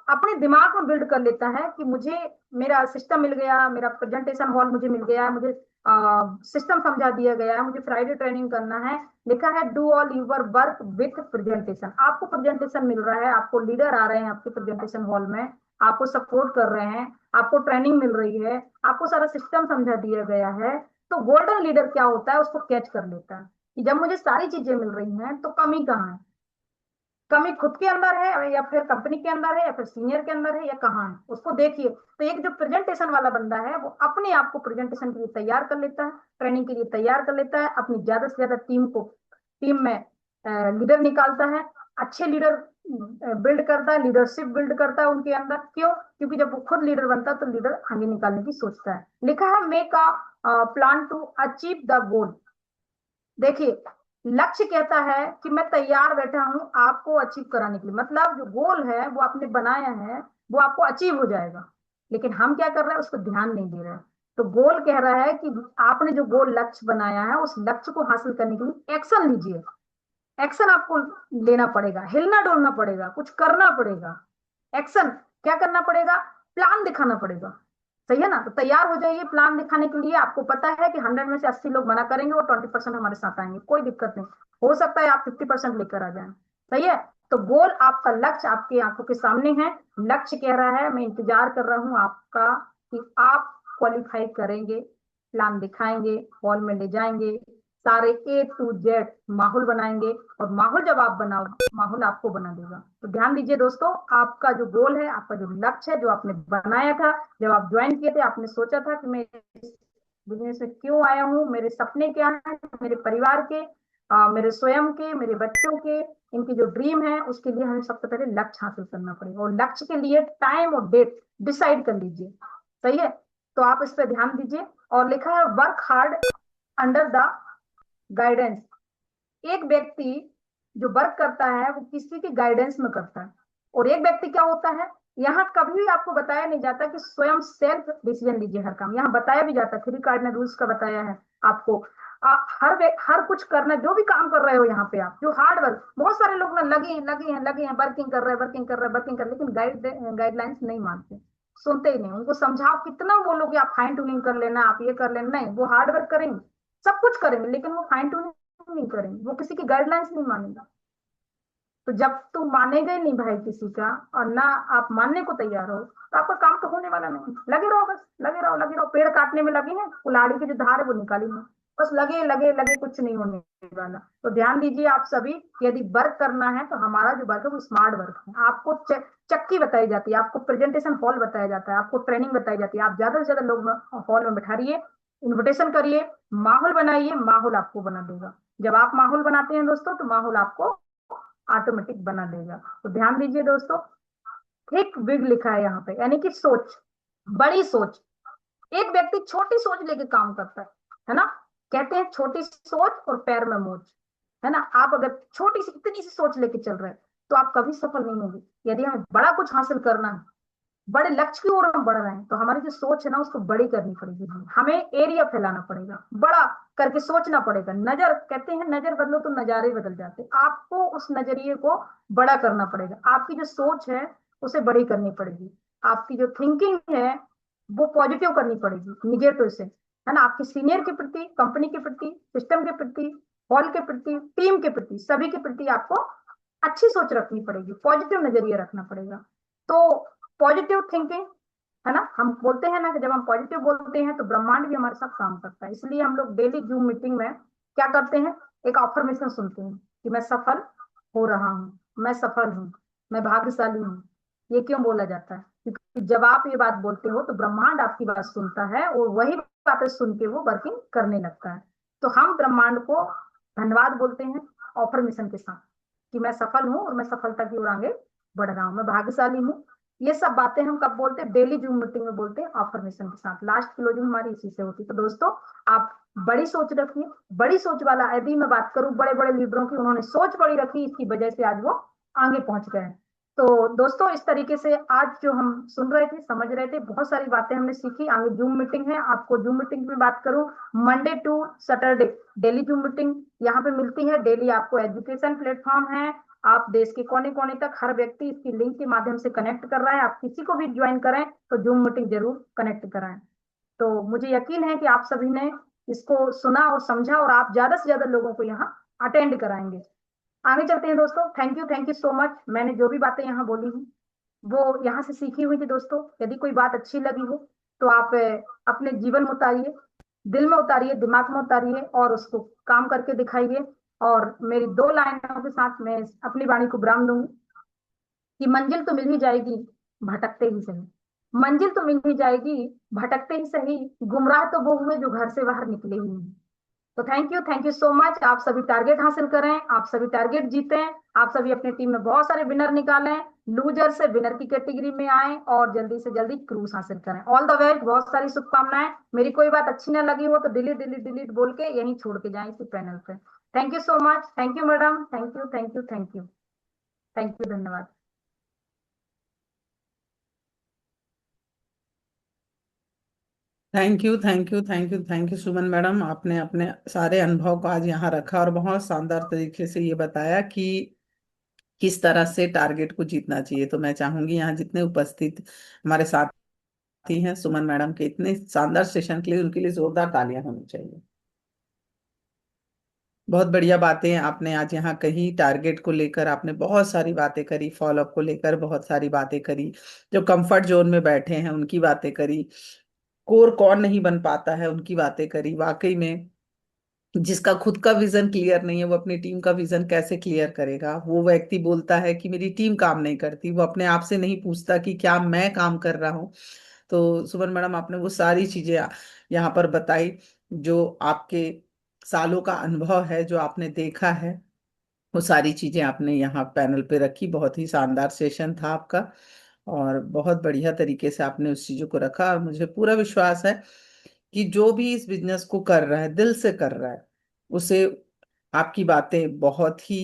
अपने दिमाग में बिल्ड कर लेता है कि मुझे मेरा सिस्टम मिल गया, मेरा प्रेजेंटेशन हॉल मुझे मिल गया, मुझे सिस्टम समझा दिया गया, मुझे फ्राइडे ट्रेनिंग करना है। लिखा है do all your work with presentation. आपको प्रेजेंटेशन मिल रहा है, आपको लीडर आ रहे हैं आपके प्रेजेंटेशन हॉल में, आपको सपोर्ट कर रहे हैं, आपको ट्रेनिंग मिल रही है, आपको सारा सिस्टम समझा दिया गया है। तो गोल्डन लीडर क्या होता है, उसको कैच कर लेता है कि जब मुझे सारी चीजें मिल रही हैं तो कमी कहाँ है। कमी खुद के अंदर है, या फिर कंपनी के अंदर है, या फिर सीनियर के अंदर है, या कहाँ है, उसको देखिए। तो एक जो प्रेजेंटेशन वाला बंदा है, वो अपने आप को प्रेजेंटेशन के लिए तैयार कर लेता है, ट्रेनिंग के लिए तैयार कर लेता है, अपनी ज्यादा से ज्यादा टीम में लीडर निकालता है, अच्छे लीडर बिल्ड करता है, लीडरशिप बिल्ड करता है उनके अंदर। क्यों? क्योंकि जब वो खुद लीडर बनता है तो लीडर आगे निकालने की सोचता है। लिखा है make a plan to achieve the goal. देखिए, लक्ष्य कहता है कि मैं तैयार बैठा हूं आपको अचीव कराने के लिए, मतलब जो गोल है वो आपने बनाया है वो आपको अचीव हो जाएगा, लेकिन हम क्या कर रहे हैं, उसको ध्यान नहीं दे रहे हैं। तो गोल कह रहा है कि आपने जो गोल लक्ष्य बनाया है उस लक्ष्य को हासिल करने के लिए एक्शन लीजिए। एक्शन आपको लेना पड़ेगा, हिलना डोलना पड़ेगा, कुछ करना पड़ेगा। एक्शन क्या करना पड़ेगा, प्लान दिखाना पड़ेगा। सही है ना? तो तैयार हो जाइए प्लान दिखाने के लिए। आपको पता है कि 100 में से 80 लोग मना करेंगे और 20% हमारे साथ आएंगे, कोई दिक्कत नहीं। हो सकता है आप 50% लेकर आ जाएं। सही है? तो गोल, आपका लक्ष्य आपकी आंखों के सामने है। लक्ष्य कह रहा है मैं इंतजार कर रहा हूं आपका कि आप क्वालिफाई करेंगे, प्लान दिखाएंगे, हॉल में ले जाएंगे, सारे A to Z माहौल बनाएंगे, और माहौल जब आप बनाओ, माहौल आपको बना देगा। तो ध्यान दीजिए दोस्तों, आपका जो गोल है, आपका जो लक्ष्य है, जो आपने बनाया था, जब आप ज्वाइन किए थे, आपने सोचा था कि मैं इस बिजनेस में क्यों आया हूँ, मेरे सपने क्या हैं, मेरे परिवार के, मेरे स्वयं के, मेरे बच्चों के, इनकी जो ड्रीम है उसके लिए हमें सबसे पहले लक्ष्य हासिल करना पड़ेगा, और लक्ष्य के लिए टाइम और डेट डिसाइड कर लीजिए। सही है? तो आप इस पर ध्यान दीजिए। और लिखा है work hard under the guidance. एक व्यक्ति जो वर्क करता है वो किसी के गाइडेंस में करता है, और एक व्यक्ति क्या होता है, यहाँ कभी भी आपको बताया नहीं जाता कि स्वयं सेल्फ डिसीजन लीजिए हर काम। यहाँ बताया भी जाता है, थ्री कार्डिनल रूल्स का बताया है आपको। हर कुछ करना, जो भी काम कर रहे हो यहाँ पे आप, जो हार्ड वर्क, बहुत सारे लोग ना लगे हैं वर्किंग कर रहे हैं, वर्किंग कर रहे हैं, वर्किंग कर रहे हैं, लेकिन गाइडलाइंस नहीं मानते, सुनते ही नहीं। उनको समझाओ कितना बोलो कि आप फाइन ट्यूनिंग कर लेना, आप ये कर लेना, नहीं, वो हार्ड वर्क करेंगे, सब कुछ करेंगे, लेकिन वो फाइन ट्यूनिंग नहीं करेंगे, वो किसी की गाइडलाइंस नहीं मानेंगे। तो जब तुम मानेगा ही नहीं भाई किसी का, और ना आप मानने को तैयार हो, तो आपका काम तो होने वाला नहीं। लगे रहो, बस लगे रहो, लगे रहो। पेड़ काटने में लगे हैं, कुल्हाड़ी की जो धार है वो निकाली नहीं, बस लगे लगे लगे, कुछ नहीं होने वाला। तो ध्यान दीजिए आप सभी, यदि वर्क करना है तो हमारा जो वर्क है वो स्मार्ट वर्क है। आपको चक्की बताई जाती है, आपको प्रेजेंटेशन हॉल बताया जाता है, आपको ट्रेनिंग बताई जाती है। आप ज्यादा से ज्यादा लोग हॉल में बैठाइए, इन्विटेशन करिए, माहौल बनाइए, माहौल आपको बना देगा। जब आप माहौल बनाते हैं दोस्तों, तो माहौल आपको ऑटोमेटिक बना देगा। तो ध्यान दीजिए दोस्तों, थिंक बिग लिखा है यहाँ पे, यानी कि सोच, बड़ी सोच। एक व्यक्ति छोटी सोच लेके काम करता है ना? कहते हैं छोटी सोच और पैर में मोच, है ना? आप अगर छोटी सी, इतनी सी सोच लेके चल रहे हैं तो आप कभी सफल नहीं होंगे। यदि हमें बड़ा कुछ हासिल करना है, बड़े लक्ष्य की ओर हम बढ़ रहे हैं, तो हमारी जो सोच है ना उसको बड़ी करनी पड़ेगी। हमें एरिया फैलाना पड़ेगा, बड़ा करके सोचना पड़ेगा। नजर, कहते हैं नजर बदलो तो नजारे बदल जाते हैं। आपको उस नजरिए को बड़ा करना पड़ेगा। आपकी जो सोच है उसे बड़ी करनी पड़ेगी। आपकी जो थिंकिंग है वो पॉजिटिव करनी पड़ेगी, निगेटिव से, है ना? आपके सीनियर के प्रति, कंपनी के प्रति, सिस्टम के प्रति, हॉल के प्रति, टीम के प्रति, सभी के प्रति आपको अच्छी सोच रखनी पड़ेगी, पॉजिटिव नजरिया रखना पड़ेगा। तो पॉजिटिव थिंकिंग, है ना? हम बोलते हैं ना कि जब हम पॉजिटिव बोलते हैं तो ब्रह्मांड भी हमारे साथ काम करता है। इसलिए हम लोग डेली जूम मीटिंग में क्या करते हैं, एक अफर्मेशन सुनते हैं कि मैं सफल हो रहा हूँ, मैं सफल हूँ, मैं भाग्यशाली हूँ। ये क्यों बोला जाता है? क्योंकि जब आप ये बात बोलते हो तो ब्रह्मांड आपकी बात सुनता है, और वही बातें सुन के वो वर्किंग करने लगता है। तो हम ब्रह्मांड को धन्यवाद बोलते हैं ऑफर्मेशन के साथ, कि मैं सफल हूँ और मैं सफलता की ओर आगे बढ़ रहा हूँ, मैं भाग्यशाली हूँ। ये सब बातें हम कब बोलते हैं? डेली जूम मीटिंग में बोलते हैं, अफर्मेशन के साथ। लास्ट क्लोजिंग हमारी इसी से होती है। तो दोस्तों, आप बड़ी सोच रखिए। बड़ी सोच वाला, यदि मैं बात करूं बड़े बड़े लीडरों की, उन्होंने सोच बड़ी रखी, इसकी वजह से आज वो आगे पहुंच गए। तो दोस्तों, इस तरीके से आज जो हम सुन रहे थे, समझ रहे थे, बहुत सारी बातें हमने सीखी। आगे जूम मीटिंग है, आपको जूम मीटिंग में बात करूं, Monday to Saturday daily Zoom meeting यहाँ पे मिलती है। डेली आपको एजुकेशन प्लेटफॉर्म है, आप देश के कोने कोने तक, हर व्यक्ति इसकी लिंक के माध्यम से कनेक्ट कर रहा है। आप किसी को भी ज्वाइन करें तो जूम मीटिंग जरूर कनेक्ट कराएं। तो मुझे यकीन है कि आप सभी ने इसको सुना और समझा, और आप ज्यादा से ज्यादा लोगों को यहाँ अटेंड कराएंगे। आगे चलते हैं दोस्तों। Thank you so much. मैंने जो भी बातें यहाँ बोली हूँ वो यहाँ से सीखी हुई थी दोस्तों। यदि कोई बात अच्छी लगी हो तो आप अपने जीवन में उतारिए, दिल में उतारिए, दिमाग में उतारिए, और उसको काम करके दिखाइए। और मेरी दो लाइनों के साथ मैं अपनी वाणी को विराम दूंगी कि मंजिल तो मिल ही जाएगी, भटकते ही सही। मंजिल तो मिल ही जाएगी, भटकते ही सही। गुमराह तो वो हुए जो घर से बाहर निकले ही नहीं। तो थैंक यू सो मच। आप सभी टारगेट हासिल करें, आप सभी टारगेट जीतें, आप सभी अपनी टीम में बहुत सारे विनर निकालें, लूजर से विनर की कैटेगरी में आए और जल्दी से जल्दी क्रूज हासिल करें। ऑल द बेस्ट, बहुत सारी शुभकामनाएं। मेरी कोई बात अच्छी ना लगी हो तो डिलीट डिलीट डिलीट बोल के यहीं छोड़ के जाएं इसी पैनल पे। Thank you so much, thank you madam, thank you thank you thank you thank you, धन्यवाद। Thank you thank you thank you thank you Suman madam, आपने अपने सारे अनुभव को आज यहाँ रखा और बहुत शानदार तरीके से ये बताया कि किस तरह से टारगेट को जीतना चाहिए। तो मैं चाहूंगी यहाँ जितने उपस्थित हमारे साथी हैं सुमन मैडम के इतने शानदार सेशन के लिए, उनके लिए जोरदार तालियां होनी चाहिए। बहुत बढ़िया बातें आपने आज यहाँ कही, टारगेट को लेकर आपने बहुत सारी बातें करी, फॉलोअप को लेकर बहुत सारी बातें करी, जो कंफर्ट जोन में बैठे हैं उनकी बातें करी, कोर कौन नहीं बन पाता है उनकी बातें करी। वाकई में जिसका खुद का विजन क्लियर नहीं है वो अपनी टीम का विजन कैसे क्लियर करेगा। वो व्यक्ति बोलता है कि मेरी टीम काम नहीं करती, वो अपने आप से नहीं पूछता कि क्या मैं काम कर रहा हूँ। तो सुमन मैडम आपने वो सारी चीजें यहाँ पर बताई, जो आपके सालों का अनुभव है, जो आपने देखा है, वो सारी चीजें आपने यहाँ पैनल पे रखी। बहुत ही शानदार सेशन था आपका और बहुत बढ़िया तरीके से आपने उस चीजों को रखा। और मुझे पूरा विश्वास है कि जो भी इस बिजनेस को कर रहा है, दिल से कर रहा है, उसे आपकी बातें बहुत ही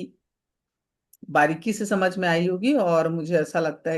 बारीकी से समझ में आई होगी। और मुझे ऐसा लगता है